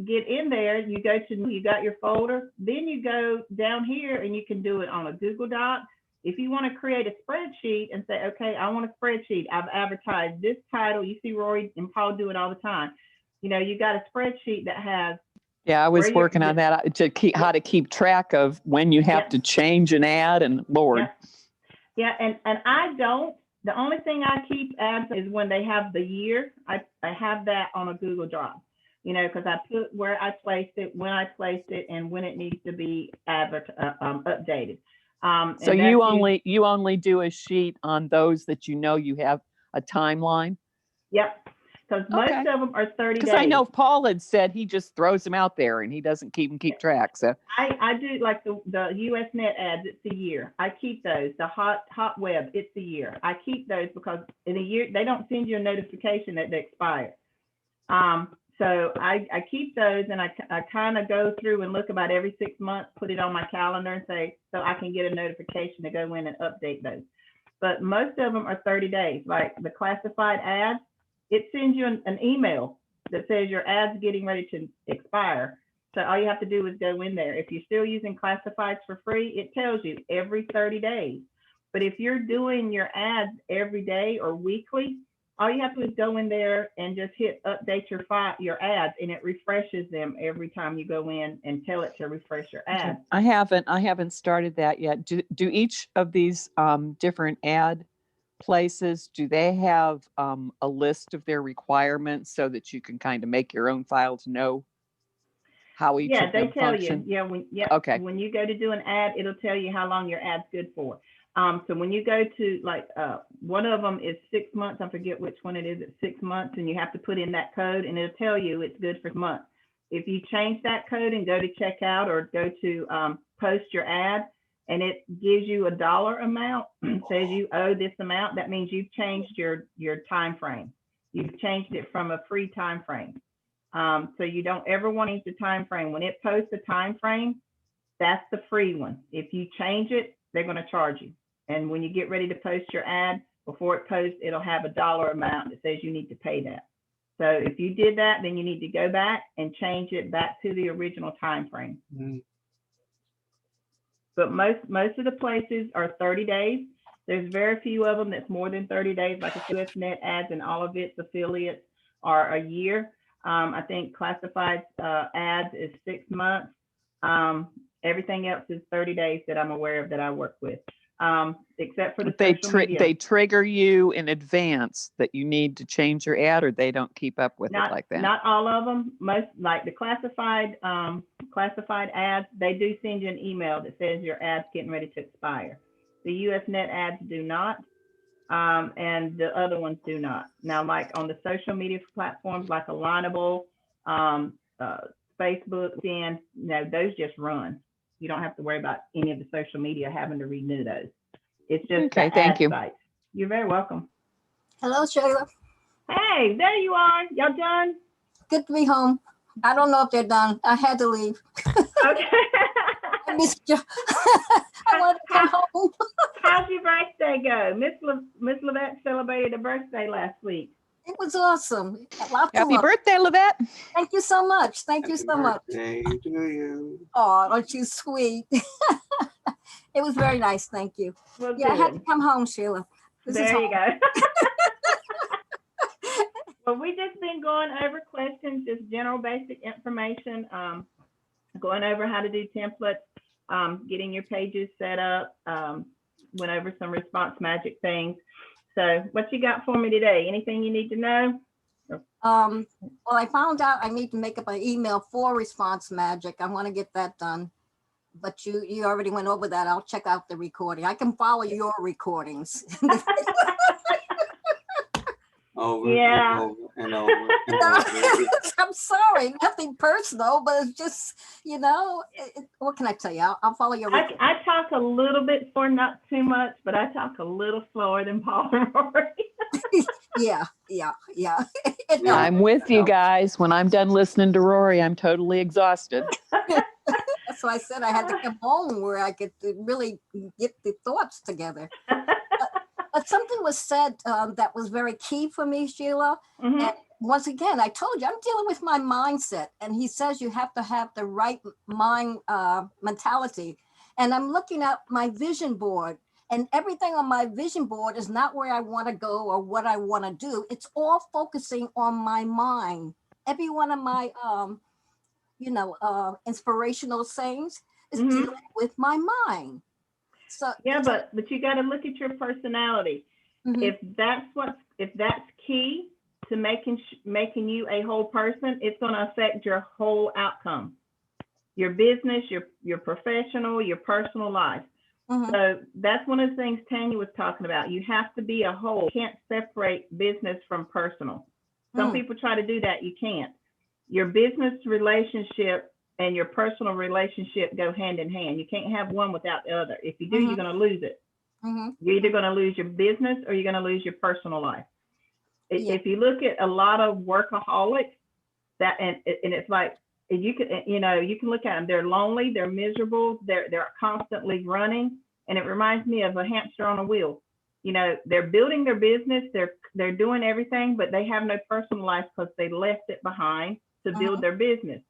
get in there, you go to, you got your folder, then you go down here and you can do it on a Google Doc. If you want to create a spreadsheet and say, okay, I want a spreadsheet, I've advertised this title, you see Rory and Paul do it all the time. You know, you got a spreadsheet that has. Yeah, I was where working on that to keep how to keep track of when you have Yep. to change an ad, and Lord. Yeah, and I don't, the only thing I keep ads is when they have the year. I have that on a Google Drive, you know, because I put where I placed it, when I placed it, and when it needs to be updated. So and you only do a sheet on those that you know you have a timeline? Yep, because most Okay. of them are 30 days. Because I know Paul had said he just throws them out there and he doesn't keep track. So I do like the USNet ads, it's a year. I keep those. The hot web, it's a year. I keep those because in a year, they don't send you a notification that they expire. So I keep those, and I kind of go through and look about every 6 months, put it on my calendar and say, so I can get a notification to go in and update those. But most of them are 30 days, like the classified ads, it sends you an email that says your ad's getting ready to expire. So all you have to do is go in there. If you're still using classifieds for free, it tells you every 30 days. But if you're doing your ads every day or weekly, all you have to do is go in there and just hit update your ads, and it refreshes them every time you go in and tell it to refresh your ads. I haven't started that yet. Do each of these different ad places, do they have a list of their requirements so that you can kind of make your own file to know how each Yeah, of they them tell function? you. Okay. When you go to do an ad, it'll tell you how long your ad's good for. So when you go to like one of them is 6 months. I forget which one it is. It's 6 months, and you have to put in that code, and it'll tell you it's good for months. If you change that code and go to checkout or go to post your ad, and it gives you a dollar amount, says you owe this amount, that means you've changed your time frame. You've changed it from a free time frame. So you don't ever want to use the time frame. When it posts a time frame, that's the free one. If you change it, they're going to charge you. And when you get ready to post your ad, before it posts, it'll have a dollar amount that says you need to pay that. So if you did that, then you need to go back and change it back to the original time frame. But most of the places are 30 days. There's very few of them that's more than 30 days, like USNet ads and all of its affiliates are a year. I think classified ads is 6 months. Everything else is 30 days that I'm aware of that I work with, except for the social media. They trigger you in advance that you need to change your ad, or they don't keep up with it like that? Not all of them. Most, like the classified ads, they do send you an email that says your ad's getting ready to expire. The USNet ads do not, and the other ones do not. Now, like on the social media platforms like Alignable, Facebook, then no, those just run. You don't have to worry about any of the social media having to renew those. It's just Okay, the thank ad you. sites. You're very welcome. Hello, Sheila. Hey, there you are. Y'all done? Good to be home. I don't know if they're done. I had to leave. Okay. I missed you. I wanted to come home. How's your birthday go? Miss Levette celebrated a birthday last week. It was awesome. Lots of Happy love. birthday, Levette. Thank you so much. Thank you so much. Happy birthday to you. Oh, aren't you sweet? It was very nice. Thank you. Well, Yeah, I had to good. come home, Sheila. This is There you home. go. Well, we just been going over questions, just general basic information, going over how to do templates, getting your pages set up, went over some response magic things. So what you got for me today? Anything you need to know? Well, I found out I need to make up an email for Response Magic. I want to get that done. But you already went over that. I'll check out the recording. I can follow your recordings. Oh, Yeah. You know, yeah. I'm sorry, nothing personal, but it's just, what can I tell you? I'll follow your. I talk a little bit slower, not too much, but I talk a little slower than Paul and Rory. Yeah. It Yeah. I'm with you guys. When I'm done listening to Rory, I'm totally exhausted. That's why I said I had to come home where I could really get the thoughts together. But something was said that was very key for me, Sheila. Mhm. And once again, I told you I'm dealing with my mindset. And he says you have to have the right mind mentality. And I'm looking at my vision board, and everything on my vision board is not where I want to go or what I want to do. It's all focusing on my mind. Every one of my inspirational sayings is Mhm. dealing with my mind. So Yeah, but you got to look at your personality. Mhm. If that's key to making you a whole person, it's going to affect your whole outcome, your business, your professional, your personal life. Mhm. So that's one of the things Tanya was talking about. You have to be a whole. You can't separate business from personal. Some people try to do that. You can't. Your business relationship and your personal relationship go hand in hand. You can't have one without the other. If you do, you're going to lose it. Mhm. You're either going to lose your business or you're going to lose your personal life. Yeah. If you look at a lot of workaholics, and it's like you can look at them. They're lonely, they're miserable, they're constantly running, and it reminds me of a hamster on a wheel. They're building their business, they're doing everything, but they have no personal life because they left it behind to build their business.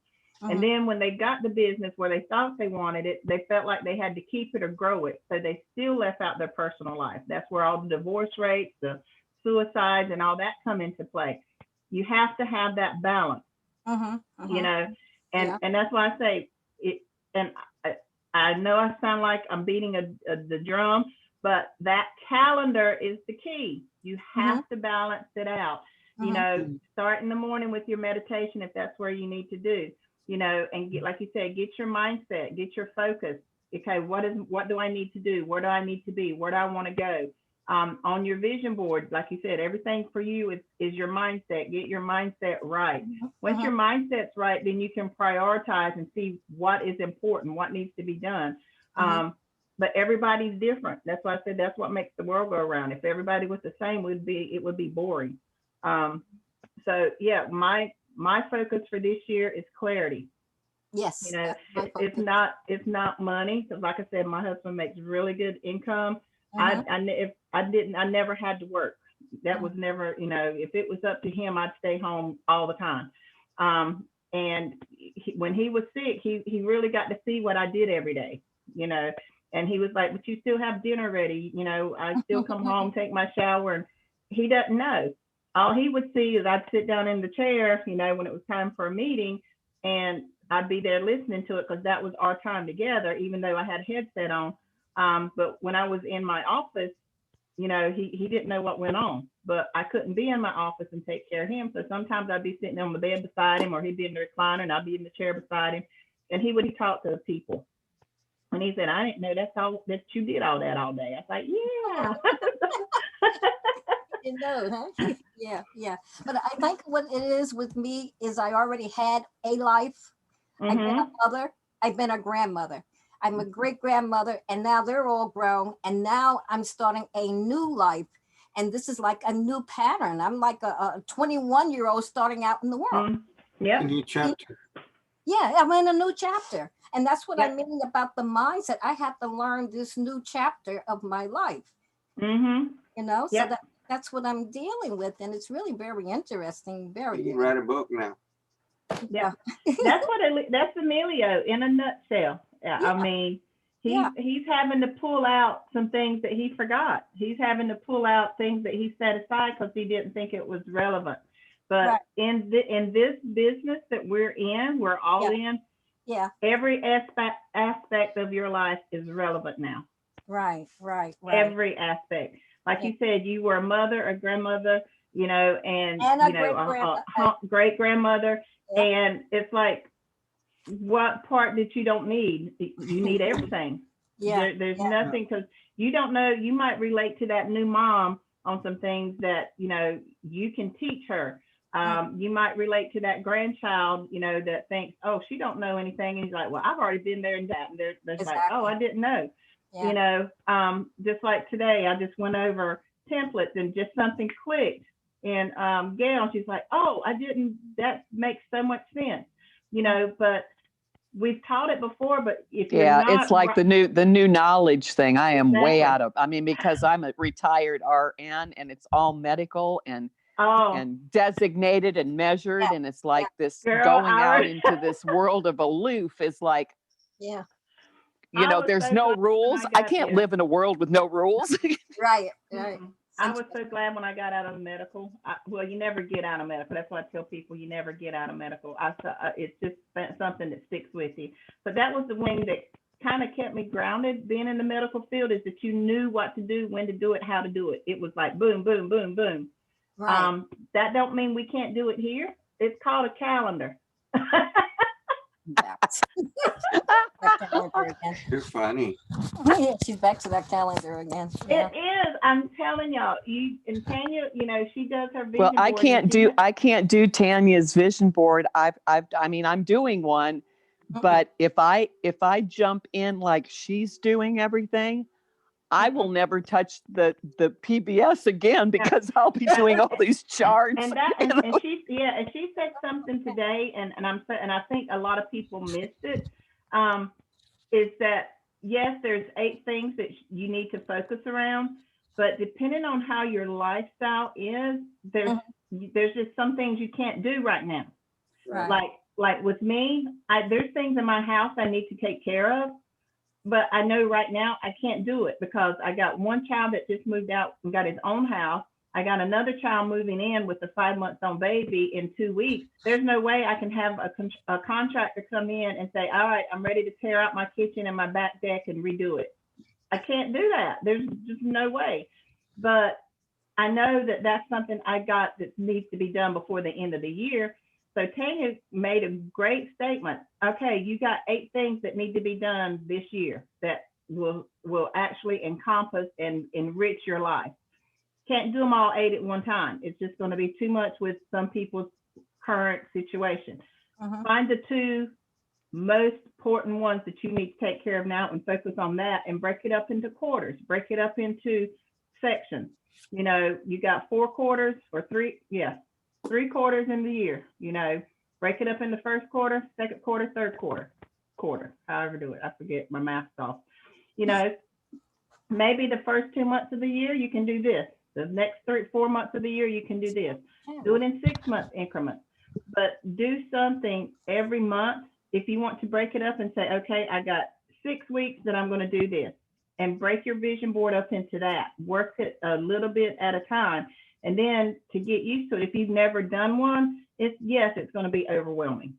And then when they got the business where they thought they wanted it, they felt like they had to keep it or grow it. So they still left out their personal life. That's where all the divorce rates, the suicides, and all that come into play. You have to have that balance, and that's why I say it. And I know I sound like I'm beating the drum, but that calendar is the key. You have to balance it out. Start in the morning with your meditation if that's where you need to do. And get, like you said, get your mindset, get your focus. Okay, what do I need to do? Where do I need to be? Where do I want to go? On your vision board, like you said, everything for you is your mindset. Get your mindset right. Once your mindset's right, then you can prioritize and see what is important, what needs to be done. But everybody's different. That's why I said that's what makes the world go around. If everybody was the same, it would be boring. So yeah, my focus for this year is clarity. Yes. It's not money, because like I said, my husband makes really good income. I never had to work. That was never, if it was up to him, I'd stay home all the time. And when he was sick, he really got to see what I did every day, and he was like, but you still have dinner ready. I still come home, take my shower, and he doesn't know. All he would see is I'd sit down in the chair, when it was time for a meeting, and I'd be there listening to it because that was our time together, even though I had a headset on. But when I was in my office, he didn't know what went on, but I couldn't be in my office and take care of him. So sometimes I'd be sitting on the bed beside him, or he'd be in the recliner and I'd be in the chair beside him, and he would talk to the people. And he said, I didn't know that you did all that all day. I was like, yeah. Huh? Yeah. But I think what it is with me is I already had a life. I've been a mother. I've been a grandmother. I'm a great grandmother, and now they're all grown. And now I'm starting a new life. And this is like a new pattern. I'm like a 21-year-old starting out in the world. A new chapter. Yeah, I'm in a new chapter. And that's what I mean about the mindset. I have to learn this new chapter of my life. So that's what I'm dealing with. And it's really very interesting. You can write a book now. Yeah. That's Emilio in a nutshell. I mean, he's having to pull out some things that he forgot. He's having to pull out things that he set aside because he didn't think it was relevant. But in this business that we're all in. Yeah. Every aspect of your life is relevant now. Right. Every aspect. Like you said, you were a mother, a grandmother, and a great grandmother. Yeah. And it's like, what part that you don't need? You need everything. There's nothing, because you don't know, you might relate to that new mom on some things that, you can teach her. You might relate to that grandchild, you know, that thinks, oh, she don't know anything. And he's like, well, I've already been there and that. And they're like, Exactly. oh, I didn't know. Yeah. You know, just like today, I just went over templates and just something clicked. And Gail, she's like, oh, I didn't, that makes so much sense, you know, but we've taught it before, but if you're Yeah, not it's like the new knowledge thing. I am way Exactly. out of. I mean, because I'm a retired RN and it's all medical and oh, designated and measured, Yeah. and it's like this Girl, going I out already- into this world of aloof is like, Yeah, you I know, was there's so no glad when rules. I I got can't there. live in a world with no rules. right, right. Mhm. I was so glad when I got out of medical. Well, you never get out of medical. That's why I tell people you never get out of medical. It's just something that sticks with you. But that was the thing that kind of kept me grounded being in the medical field, is that you knew what to do, when to do it, how to do it. It was like boom, boom, boom, boom. Right. That don't mean we can't do it here. It's called a calendar. Yeah. That calendar again. You're funny. Yeah, she's back to that calendar again. Yeah. It is. I'm telling y'all. You and Tanya, you know, she does her vision Well, I board, can't and she do Tanya's vision board. I mean, I'm doing one, but if I jump in like she's doing everything, I will never touch the PBS again because I'll be doing all these charts. And that you and know? she said something today, and I think a lot of people missed it. Is that yes, there's 8 things that you need to focus around, but depending on how your lifestyle is, there's just some things you can't do right now. Right. Like with me, there's things in my house I need to take care of, but I know right now I can't do it because I got one child that just moved out and got his own house. I got another child moving in with a 5-month-old baby in 2 weeks. There's no way I can have a contractor come in and say, all right, I'm ready to tear out my kitchen and my back deck and redo it. I can't do that. There's just no way. But I know that that's something I got that needs to be done before the end of the year. So Tanya made a great statement. Okay, you got 8 things that need to be done this year that will actually encompass and enrich your life. Can't do them all 8 at one time. It's just going to be too much with some people's current situation. Find the 2 most important ones that you need to take care of now and focus on that, and break it up into quarters, break it up into sections. You know, you got 4 quarters or 3 quarters in the year, you know, break it up in the first quarter, second quarter, third quarter, however do it. I forget, my math's off. You know, maybe the first 2 months of the year, you can do this. The next 3-4 months of the year, you can do this. Do it in 6-month increments, but do something every month. If you want to break it up and say, okay, I got 6 weeks that I'm going to do this, and break your vision board up into that. Work it a little bit at a time. And then to get used to it, if you've never done one, it's going to be overwhelming.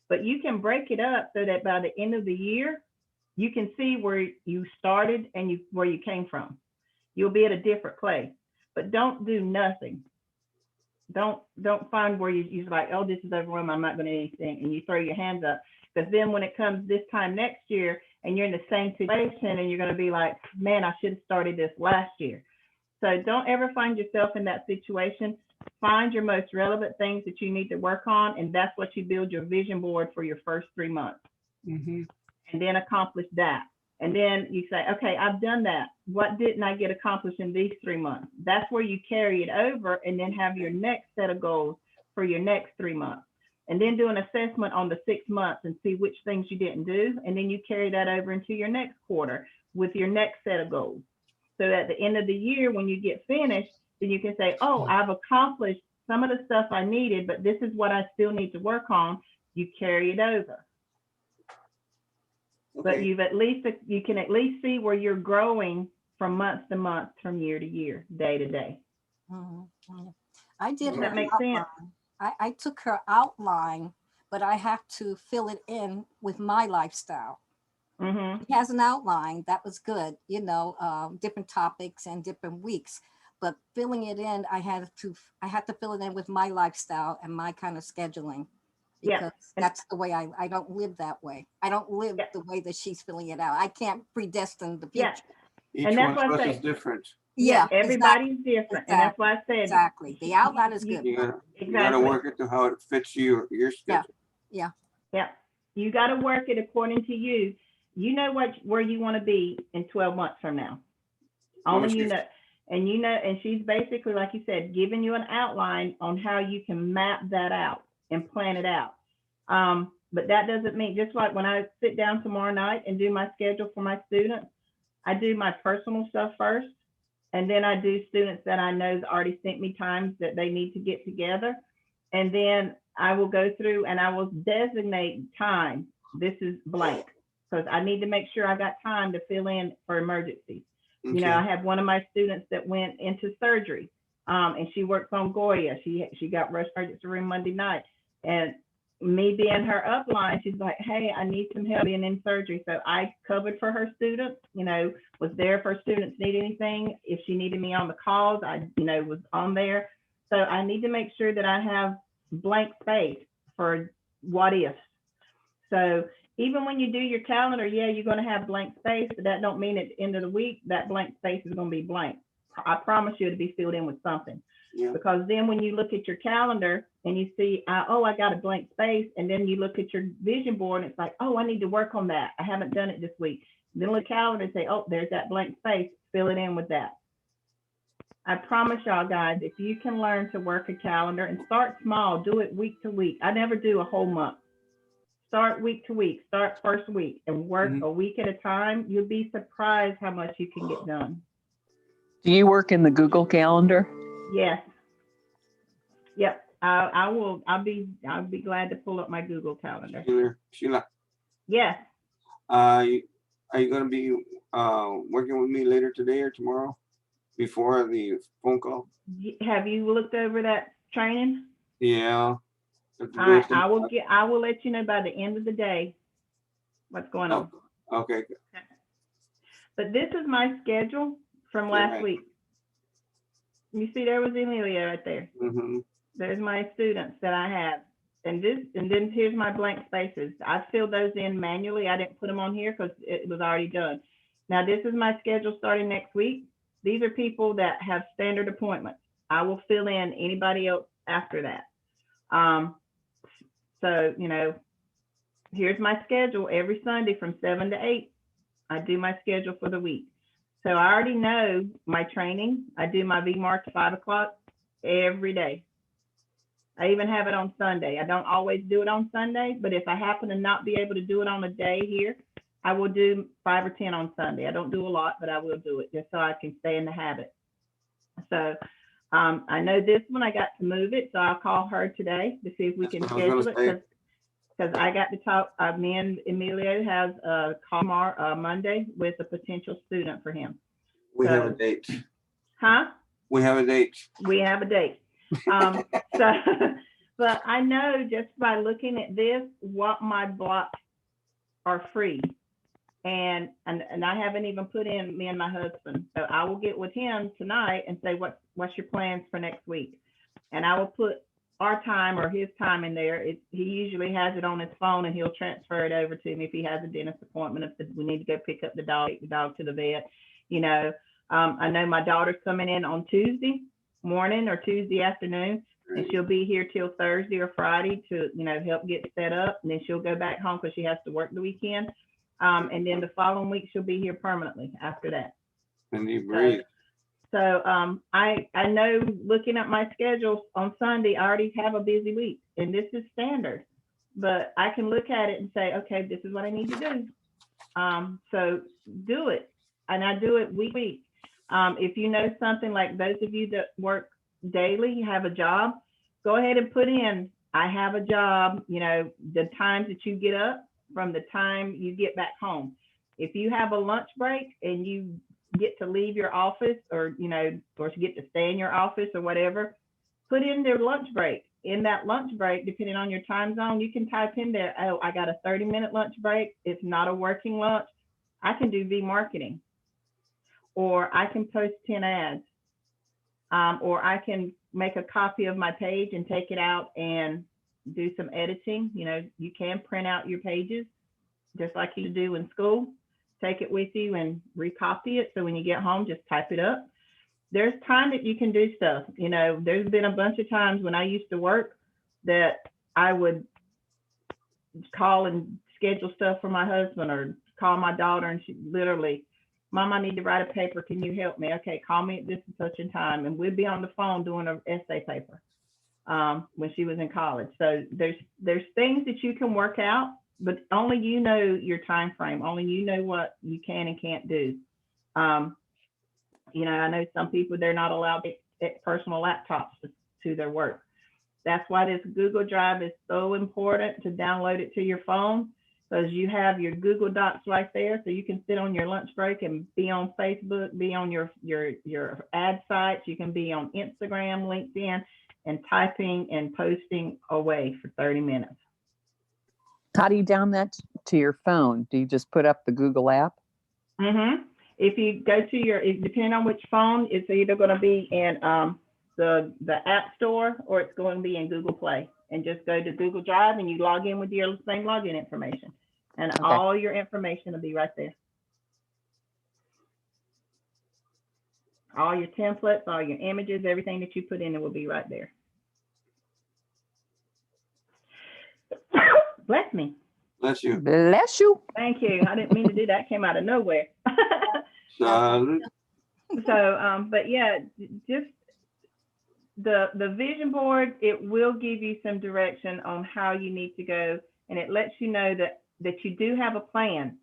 But you can break it up so that by the end of the year, you can see where you started and where you came from. You'll be at a different place. But don't do nothing. Don't find where you're like, oh, this is overwhelming, I'm not going to do anything, and you throw your hands up. Because then when it comes this time next year and you're in the same situation, and you're going to be like, man, I should have started this last year. So don't ever find yourself in that situation. Find your most relevant things that you need to work on, and that's what you build your vision board for your first 3 months. And then accomplish that. And then you say, okay, I've done that. What didn't I get accomplished in these 3 months? That's where you carry it over, and then have your next set of goals for your next 3 months. And then do an assessment on the 6 months and see which things you didn't do. And then you carry that over into your next quarter with your next set of goals. So at the end of the year, when you get finished, then you can say, oh, I've accomplished some of the stuff I needed, but this is what I still need to work on. You carry it over. But you can at least see where you're growing from month to month, from year to year, day to day. I did Does her that make outline. sense? I took her outline, but I have to fill it in with my lifestyle. He has an outline that was good, you know, different topics and different weeks. But filling it in, I had to fill it in with my lifestyle and my kind of scheduling. Because that's the way I don't live that way. I don't live the way that she's filling it out. I can't predestine the future. Each And that's one what of I us say. is different. Yeah. Everybody's different, and that's why I said. Exactly. The outline is good. You gotta Exactly. work it to how it fits your schedule. Yeah. Yeah, you got to work it according to you. You know where you want to be in 12 months from now. Only you know. And you know, and she's basically, like you said, giving you an outline on how you can map that out and plan it out. But that doesn't mean, just like when I sit down tomorrow night and do my schedule for my students, I do my personal stuff first. And then I do students that I know already sent me times that they need to get together. And then I will go through and I will designate time. This is blank, because I need to make sure I got time to fill in for emergencies. You know, I have one of my students that went into surgery, and she works on Goya. She got rushed to emergency room Monday night, and me being her upline, she's like, hey, I need some help being in surgery. So I covered for her students, you know, was there for students need anything. If she needed me on the calls, I, you know, was on there. So I need to make sure that I have blank space for what ifs. So even when you do your calendar, yeah, you're going to have blank space, but that don't mean at the end of the week, that blank space is going to be blank. I promise you it'll be filled in with something. Yeah. Because then when you look at your calendar and you see, oh, I got a blank space, and then you look at your vision board and it's like, oh, I need to work on that. I haven't done it this week. Then look at the calendar and say, oh, there's that blank space, fill it in with that. I promise y'all guys, if you can learn to work a calendar and start small, do it week to week. I never do a whole month. Start week to week, start first week and work a week at a time. You'll be surprised how much you can get done. Do you work in the Google Calendar? Yes. Yep. I'll be glad to pull up my Google Calendar. Sheila, Yes. are you gonna be working with me later today or tomorrow before the phone call? Have you looked over that training? Yeah. All right, I will let you know by the end of the day what's going on. Okay. But this is my schedule from last week. You see, there was Amelia right there. Mm-hmm. There's my students that I have. And then here's my blank spaces. I filled those in manually. I didn't put them on here because it was already done. Now, this is my schedule starting next week. These are people that have standard appointments. I will fill in anybody else after that. So, you know, here's my schedule every Sunday from 7 to 8. I do my schedule for the week. So I already know my training. I do my VMARC at 5 o'clock every day. I even have it on Sunday. I don't always do it on Sunday, but if I happen to not be able to do it on a day here, I will do 5 or 10 on Sunday. I don't do a lot, but I will do it just so I can stay in the habit. So I know this one, I got to move it, so I'll call her today to see if we can schedule it, because I got to talk, me and Emilio has a call tomorrow, Monday, with a potential student for him. We have a date. Huh? We have a date. We have a date. So, but I know just by looking at this, what my blocks are free. And I haven't even put in me and my husband. So I will get with him tonight and say, what's your plans for next week? And I will put our time or his time in there. He usually has it on his phone and he'll transfer it over to me if he has a dentist appointment, if we need to go pick up the dog, take the dog to the vet. You know, I know my daughter's coming in on Tuesday morning or Tuesday afternoon, and she'll be here till Thursday or Friday to, you know, help get set up. And then she'll go back home because she has to work the weekend. And then the following week, she'll be here permanently after that. And you breathe. So I know, looking at my schedule on Sunday, I already have a busy week, and this is standard. But I can look at it and say, okay, this is what I need to do. So do it. And I do it week to week. If you know something, like those of you that work daily, have a job, go ahead and put in, I have a job, you know, the times that you get up from the time you get back home. If you have a lunch break and you get to leave your office, or, you know, or you get to stay in your office or whatever, put in their lunch break. In that lunch break, depending on your time zone, you can type in there, oh, I got a 30-minute lunch break. It's not a working lunch. I can do V-marketing, or I can post 10 ads, or I can make a copy of my page and take it out and do some editing. You know, you can print out your pages just like you do in school. Take it with you and recopy it. So when you get home, just type it up. there's time that you can do stuff. You know, there's been a bunch of times when I used to work that I would call and schedule stuff for my husband or call my daughter, and she literally, Mom, I need to write a paper. Can you help me? Okay, call me at this and such a time. And we'd be on the phone doing an essay paper when she was in college. So there's things that you can work out, but only you know your time frame. Only you know what you can and can't do. You know, I know some people, they're not allowed to get personal laptops to their work. That's why this Google Drive is so important to download it to your phone, because you have your Google Docs right there, so you can sit on your lunch break and be on Facebook, be on your ad sites. You can be on Instagram, LinkedIn, and typing and posting away for 30 minutes. How do you down that to your phone? Do you just put up the Google app? If you go to depending on which phone, it's either going to be in the App Store or it's going to be in Google Play. And just go to Google Drive and you log in with your same login information. And Okay. all your information will be right there. All your templates, all your images, everything that you put in, it will be right there. Bless me. Bless you. Bless you. Thank you. I didn't mean to do that. Came out of nowhere. Salud. So, but yeah, just the vision board, it will give you some direction on how you need to go, and it lets you know that you do have a plan.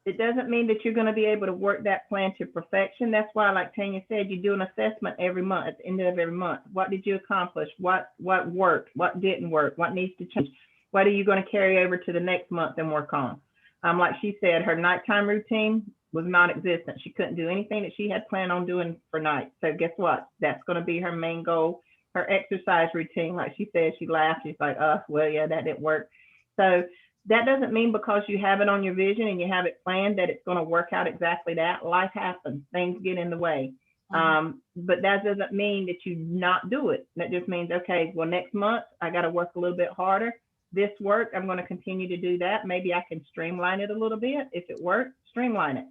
It doesn't mean that you're going to be able to work that plan to perfection. That's why, like Tanya said, you do an assessment every month, at the end of every month. What did you accomplish? What worked? What didn't work? What needs to change? What are you going to carry over to the next month and work on? Like she said, her nighttime routine was non-existent. She couldn't do anything that she had planned on doing for night. So guess what? That's going to be her main goal. Her exercise routine, like she said, she laughed. She's like, well, yeah, that didn't work. So that doesn't mean because you have it on your vision and you have it planned that it's going to work out exactly that. Life happens. Things get in the way. But that doesn't mean that you not do it. That just means, okay, well, next month, I got to work a little bit harder. This work, I'm going to continue to do that. Maybe I can streamline it a little bit. If it works, streamline it.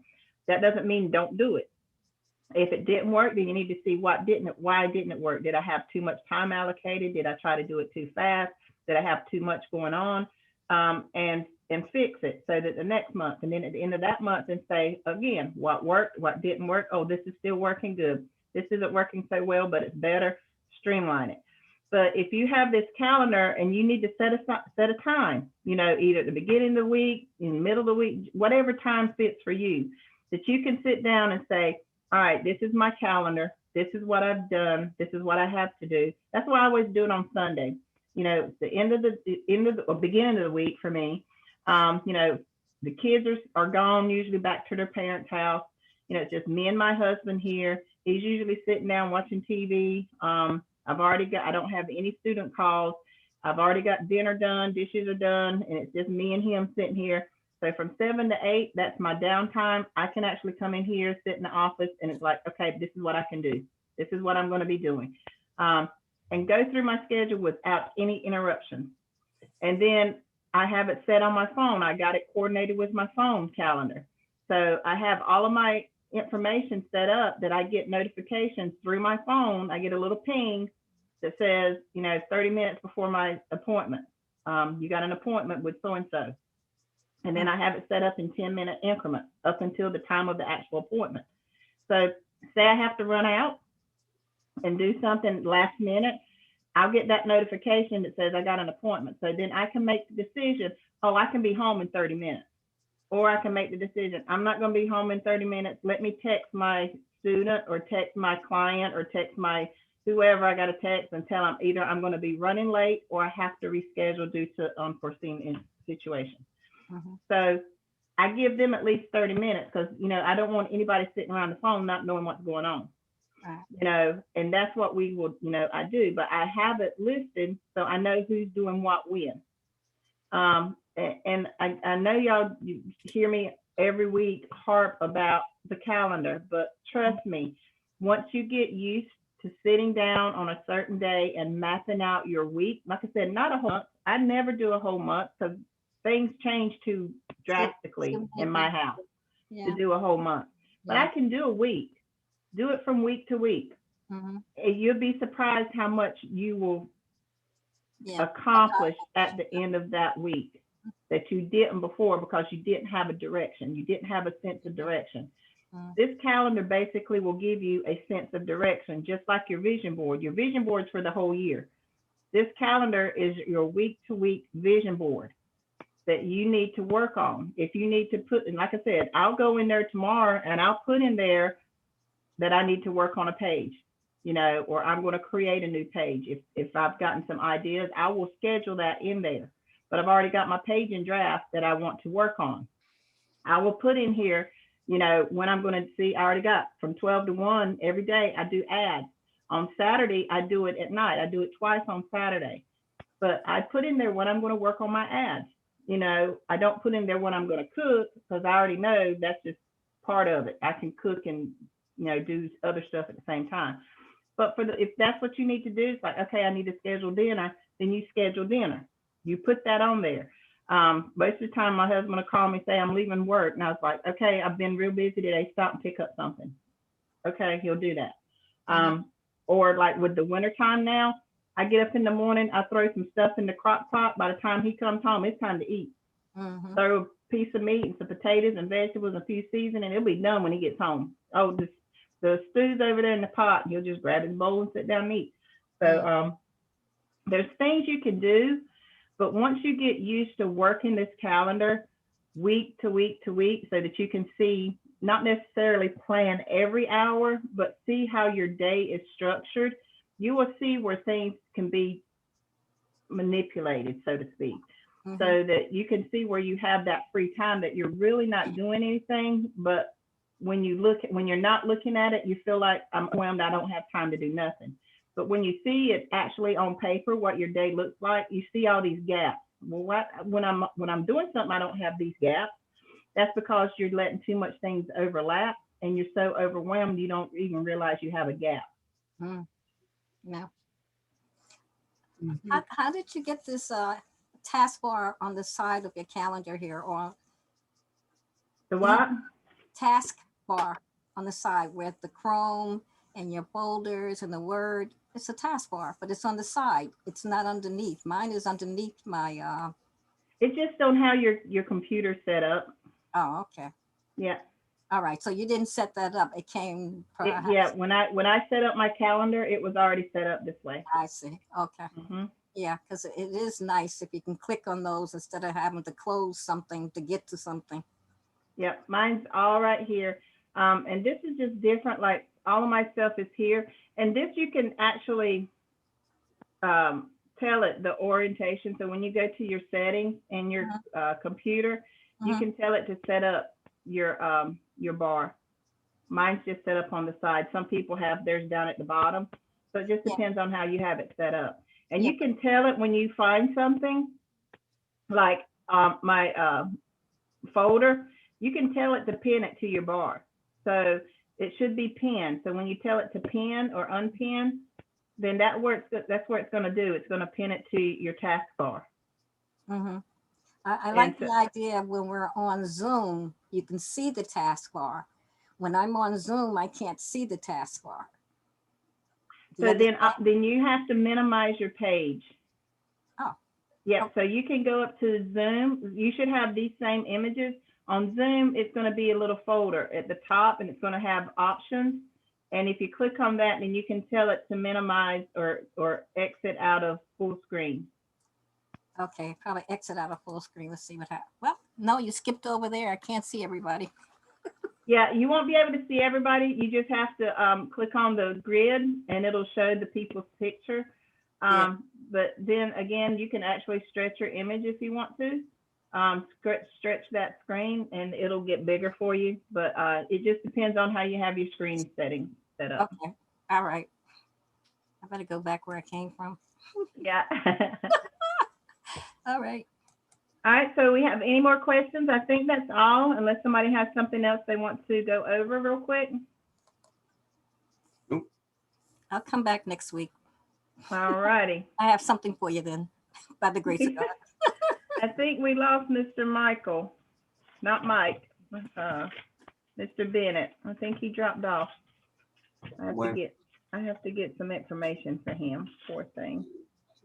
That doesn't mean don't do it. If it didn't work, then you need to see why didn't it work? Did I have too much time allocated? Did I try to do it too fast? Did I have too much going on? And fix it so that the next month, and then at the end of that month, and say again, what worked, what didn't work. Oh, this is still working good. This isn't working so well, but it's better. Streamline it. But if you have this calendar and you need to set a time, you know, either at the beginning of the week, in the middle of the week, whatever time fits for you, that you can sit down and say, all right, this is my calendar. This is what I've done. This is what I have to do. That's why I always do it on Sunday. You know, the beginning of the week for me. You know, the kids are gone, usually back to their parents' house. You know, it's just me and my husband here. He's usually sitting down watching TV. I don't have any student calls. I've already got dinner done, dishes are done, and it's just me and him sitting here. So from 7 to 8, that's my downtime. I can actually come in here, sit in the office, and it's like, okay, this is what I can do. This is what I'm going to be doing. And go through my schedule without any interruptions. And then I have it set on my phone. I got it coordinated with my phone calendar. So I have all of my information set up that I get notifications through my phone. I get a little ping that says, you know, 30 minutes before my appointment, you got an appointment with so-and-so. And then I have it set up in 10-minute increments up until the time of the actual appointment. So say I have to run out and do something last minute, I'll get that notification that says I got an appointment. So then I can make the decision, oh, I can be home in 30 minutes. Or I can make the decision, I'm not going to be home in 30 minutes. Let me text my student or text my client or text my whoever I got to text and tell them either I'm going to be running late or I have to reschedule due to unforeseen situations. So I give them at least 30 minutes because, you know, I don't want anybody sitting around the phone not knowing what's going on. You know, and that's what we will, you know, I do, but I have it listed so I know who's doing what when. And I know y'all you hear me every week harp about the calendar, but trust me, once you get used to sitting down on a certain day and mapping out your week, like I said, not a whole month. I never do a whole month because things change too drastically in my house to do a whole month. But I can do a week. Do it from week to week. Mhm. And you'll be surprised how much you will Yeah. accomplish at the end of that week that you didn't before because you didn't have a direction. You didn't have a sense of direction. Mm. This calendar basically will give you a sense of direction, just like your vision board. Your vision board's for the whole year. This calendar is your week to week vision board that you need to work on. If you need to put, and like I said, I'll go in there tomorrow and I'll put in there that I need to work on a page, you know, or I'm going to create a new page. If I've gotten some ideas, I will schedule that in there. But I've already got my page in draft that I want to work on. I will put in here, you know, when I'm going to see, I already got from 12 to 1 every day, I do ads. On Saturday, I do it at night. I do it twice on Saturday. But I put in there when I'm going to work on my ads. You know, I don't put in there when I'm going to cook because I already know that's just part of it. I can cook and, you know, do other stuff at the same time. But for the, if that's what you need to do, it's like, okay, I need to schedule dinner, then you schedule dinner. You put that on there. Most of the time my husband will call me and say, I'm leaving work. And I was like, okay, I've been real busy today. Stop and pick up something. Okay, he'll do that. Or like with the wintertime now, I get up in the morning, I throw some stuff in the crock pot. By the time he comes home, it's time to eat. Mhm. Throw a piece of meat and some potatoes and vegetables and a few seasoning, and it'll be done when he gets home. Oh, the stew's over there in the pot. He'll just grab his bowl and sit down and eat. So there's things you can do, but once you get used to working this calendar week to week to week so that you can see, not necessarily plan every hour, but see how your day is structured, you will see where things can be manipulated, so to speak, Mhm. so that you can see where you have that free time that you're really not doing anything. But when you look at, when you're not looking at it, you feel like I'm overwhelmed, I don't have time to do nothing. But when you see it actually on paper, what your day looks like, you see all these gaps. Well, when I'm doing something, I don't have these gaps. That's because you're letting too much things overlap and you're so overwhelmed you don't even realize you have a gap. Mm. No. Mhm. How did you get this taskbar on the side of your calendar here, or The what? taskbar on the side with the Chrome and your folders and the Word? It's a taskbar, but it's on the side. It's not underneath. Mine is underneath my. It's just on how your computer's set up. Oh, okay. Yeah. All right. So you didn't set that up. It came. Perhaps. Yeah. When I set up my calendar, it was already set up this way. I see. Okay. Mhm. Yeah, because it is nice if you can click on those instead of having to close something to get to something. Yep, mine's all right here. And this is just different, like all of my stuff is here. And this you can actually tell it the orientation. So when you go to your settings in your computer, you can tell it to set up your bar. Mine's just set up on the side. Some people have theirs down at the bottom. So it just depends on how you have it set up. And you can tell it when you find something, like my folder, you can tell it to pin it to your bar. So it should be pinned. So when you tell it to pin or unpin, then that's where it's going to do. It's going to pin it to your taskbar. Mm-hmm. I like the idea of when we're on Zoom, you can see the taskbar. When I'm on Zoom, I can't see the taskbar. So then you have to minimize your page. Oh. Yeah, so you can go up to Zoom. You should have these same images. On Zoom, it's going to be a little folder at the top and it's going to have options. And if you click on that, then you can tell it to minimize or exit out of full screen. Okay, probably exit out of full screen. Let's see what happens. Well, no, you skipped over there. I can't see everybody. Yeah, you won't be able to see everybody. You just have to click on the grid and it'll show the people's picture. But then again, you can actually stretch your image if you want to. Stretch that screen and it'll get bigger for you. But it just depends on how you have your screen settings set up. Okay, all right. I better go back where I came from. Yeah. All right. All right, so we have any more questions? I think that's all, unless somebody has something else they want to go over real quick. Nope. I'll come back next week. All righty. I have something for you then, by the grace of God. I think we lost Mr. Michael, not Mike, Mr. Bennett. I think he dropped off. When? I have to get some information for him, poor thing.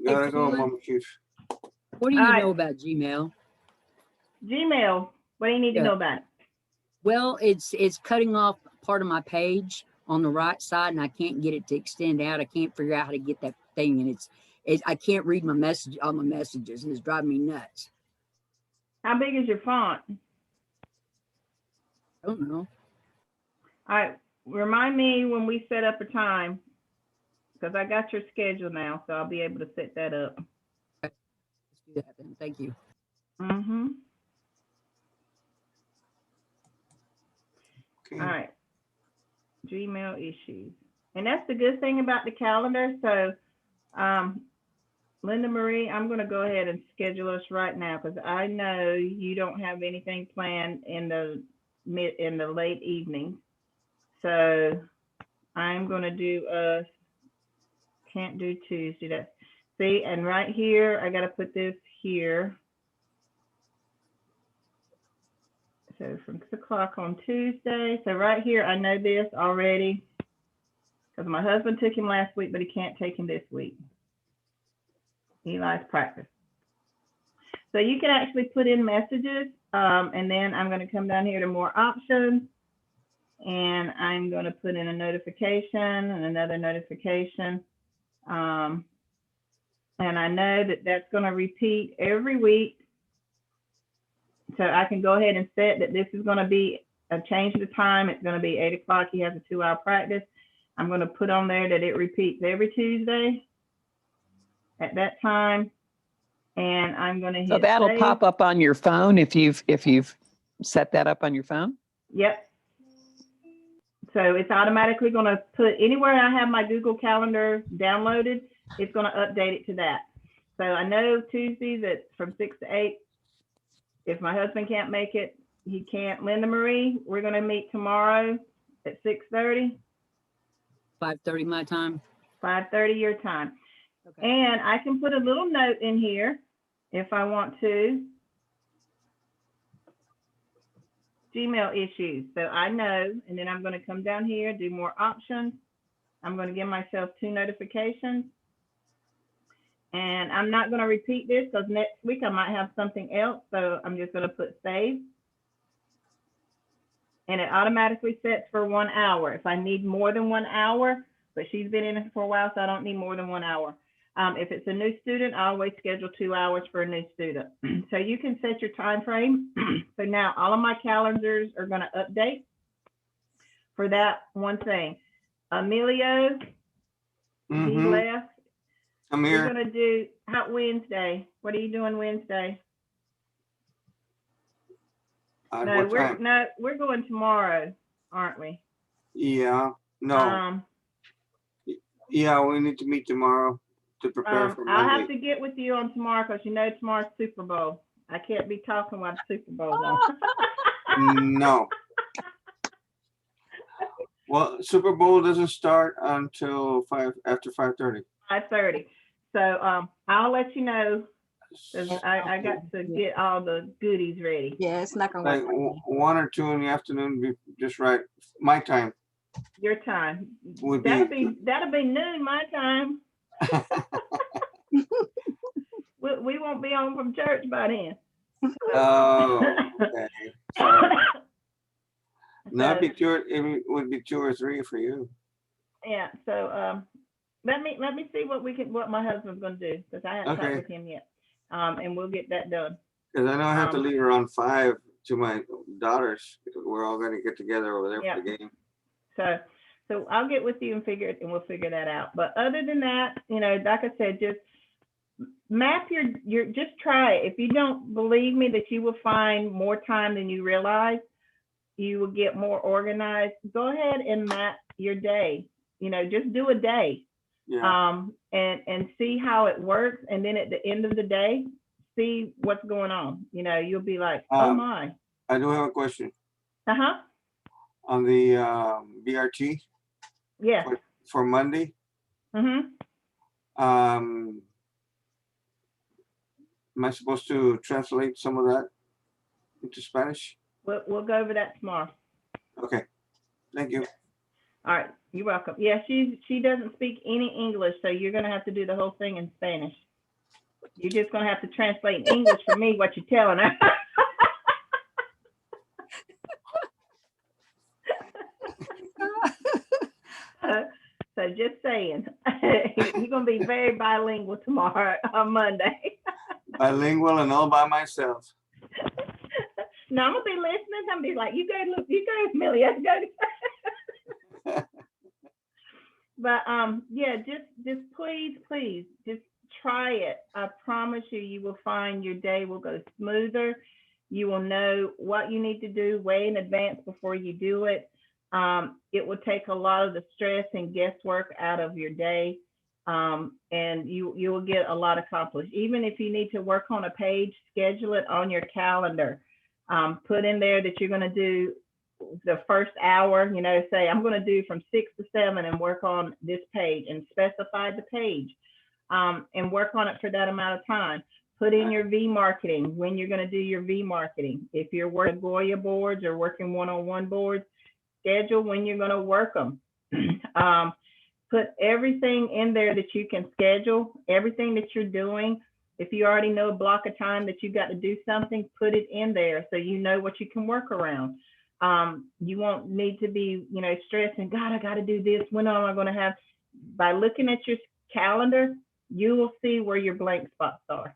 Gotta go, Sheila. Mama Chief. What do you All right. know about Gmail? Gmail, what do you need to Yeah. know about it? Well, it's cutting off part of my page on the right side, and I can't get it to extend out. I can't figure out how to get that thing, and I can't read my message, all my messages, and it's driving me nuts. How big is your font? I don't know. All right, remind me when we set up a time, because I got your schedule now, so I'll be able to set that up. Let's do that then. Thank you. Mm-hmm. Okay. All right. Gmail issues. And that's the good thing about the calendar. So, Linda Marie, I'm going to go ahead and schedule us right now because I know you don't have anything planned in the late evening. So I'm going to do can't do Tuesday. That's, see, and right here, I got to put this here. So from 6 o'clock on Tuesday. So right here, I know this already because my husband took him last week, but he can't take him this week. Eli's practice. So you can actually put in messages, and then I'm going to come down here to more options, and I'm going to put in a notification and another notification. And I know that that's going to repeat every week. So I can go ahead and set that this is going to be a change of the time. It's going to be 8 o'clock. He has a 2-hour practice. I'm going to put on there that it repeats every Tuesday at that time. And I'm going to hit So that'll save. pop up on your phone if you've set that up on your phone? Yep. So it's automatically going to put anywhere I have my Google Calendar downloaded, it's going to update it to that. So I know Tuesdays it's from 6 to 8. If my husband can't make it, he can't. Linda Marie, we're going to meet tomorrow at 6:30. 5:30 my time. 5:30 your time. Okay. And I can put a little note in here if I want to. Gmail issues. So I know, and then I'm going to come down here, do more options. I'm going to give myself 2 notifications. And I'm not going to repeat this because next week I might have something else. So I'm just going to put save. And it automatically sets for 1 hour. If I need more than 1 hour, but she's been in it for a while, so I don't need more than 1 hour. If it's a new student, I always schedule 2 hours for a new student. So you can set your time frame. So now all of my calendars are going to update for that one thing. Emilio, he left. I'm We're here. going to do Wednesday. What are you doing Wednesday? At No, what time? we're going tomorrow, aren't we? Yeah. No. Yeah, we need to meet tomorrow to prepare for I'll Monday. have to get with you on tomorrow because you know tomorrow's Super Bowl. I can't be talking while the Super Bowl's on. No. Well, Super Bowl doesn't start until after 5:30. 5:30. So I'll let you know because I got to get all the goodies ready. Yeah, it's not gonna Like work. 1 or 2 in the afternoon, be just right. My time Your time. would That'll be. be noon my time. We won't be home from church by then. Oh, okay. No, So, it would be 2 or 3 for you. yeah. So let me see what my husband's gonna do because I haven't talked Okay. with him yet. And we'll get that done. Because I know I have to Um, leave around 5 to my daughters. We're all going to get together over there Yeah. for the game. So I'll get with you and we'll figure that out. But other than that, like I said, just map just try it. If you don't believe me that you will find more time than you realize, you will get more organized. Go ahead and map your day. Just do a day. Yeah. And see how it works. And then at the end of the day, see what's going on. You'll be like, oh my. I do have a question Uh-huh. on the BRT Yeah. for Monday. Mm-hmm. Am I supposed to translate some of that into Spanish? We'll go over that tomorrow. Okay. Thank you. All right, you're welcome. Yeah, she doesn't speak any English, so you're gonna have to do the whole thing in Spanish. You're just gonna have to translate in English for me what you're telling her. So just saying, you're gonna be very bilingual tomorrow on Monday. Bilingual and all by myself. No, I'm gonna be listening. I'm gonna be like, you go, Millie, go. But yeah, just please, just try it. I promise you will find your day will go smoother. You will know what you need to do way in advance before you do it. It will take a lot of the stress and guesswork out of your day. And you will get a lot accomplished. Even if you need to work on a page, schedule it on your calendar. Put in there that you're going to do the first hour, say I'm going to do from 6 to 7 and work on this page, and specify the page and work on it for that amount of time. Put in your V marketing, when you're going to do your V marketing. If you're working Goya boards or working one-on-one boards, schedule when you're going to work them. Put everything in there that you can schedule, everything that you're doing. If you already know a block of time that you got to do something, put it in there so you know what you can work around. You won't need to be, stressing, God, I got to do this. When am I going to have? By looking at your calendar, you will see where your blank spots are.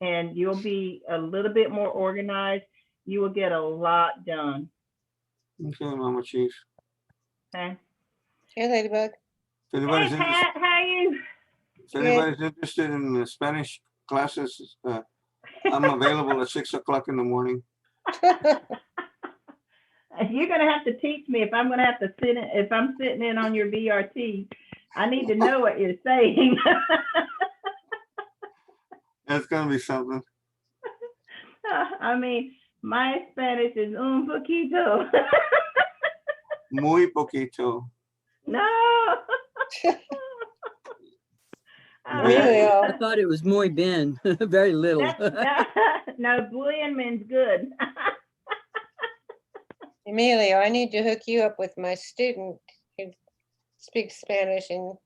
And you'll be a little bit more organized. You will get a lot done. Okay, Mama Chief. Okay. Hey, Ladybug. If Hey, anybody's, Pat, how are you? if anybody's interested in the Spanish classes, I'm available at 6 o'clock in the morning. You're going to have to teach me if I'm going to have to sit in, if I'm sitting in on your BRT. I need to know what you're saying. That's gonna be something. I mean, my Spanish is un poquito. Muy poquito. No. Really? I thought it was muy bien, very little. No, bullion means good. Emilio, I need to hook you up with my student who speaks Spanish, and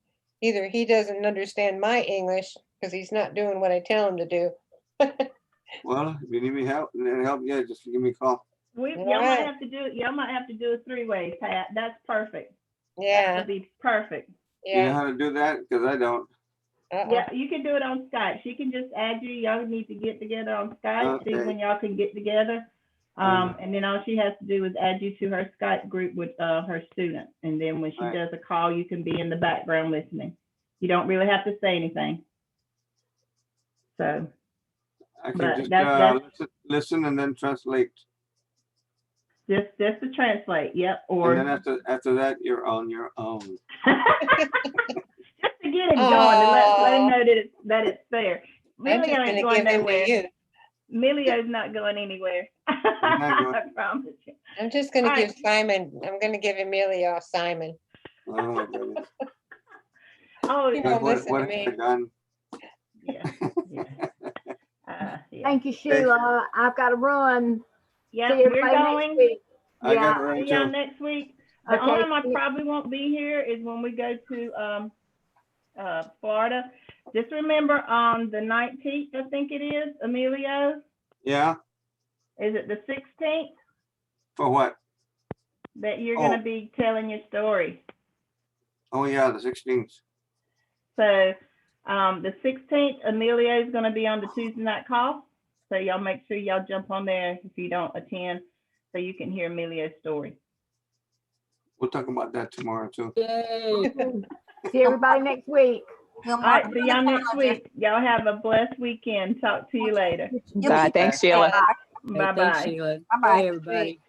either he doesn't understand my English because he's not doing what I tell him to do. Well, if you need me help, yeah, just give me a call. Y'all might have to do it. Y'all might have to do it 3 ways, Pat. That's perfect. That Yeah, would be perfect. You know yeah. how to do that? Because I don't. Yeah, you can do it on Skype. She can just add you. Y'all need to get together on Skype, see Okay. when y'all can get together. And then all she has to do is add you to her Skype group with her student. And then when she Right. does a call, you can be in the background listening. You don't really have to say anything. So, I can But just listen and then translate. just to translate. Yep. And Or then after that, you're on your own. just to get him going, to let him know that it's there. I'm Millie just ain't gonna going give him nowhere. to you. Milio's not going anywhere. not going. I promise you. I'm just gonna All give right. Simon, I'm gonna give Emilio Simon. Oh my goodness. Oh, You yeah. don't listen to What have me. I done? Yeah. Yeah. Thank you, Sheila. I've got to run. Yeah, See we're everybody next going. week. I got Yeah. to run See y'all too. next week. The Okay, only time I see you. probably won't be here is when we go to Florida. Just remember on the 19th, I think it is, Emilio. Yeah. Is it the 16th For what? that you're gonna be telling your story? Oh yeah, the 16th. So the 16th, Emilio is gonna be on the Tuesday night call. So y'all make sure y'all jump on there if you don't attend, so you can hear Emilio's story. We'll talk about that tomorrow too. Yay. See everybody next week. All right, see y'all next week. Y'all have a blessed weekend. Talk to you later. Bye. Thanks, Sheila. Hey, Bye thanks, bye. Sheila. Bye-bye. Bye, everybody.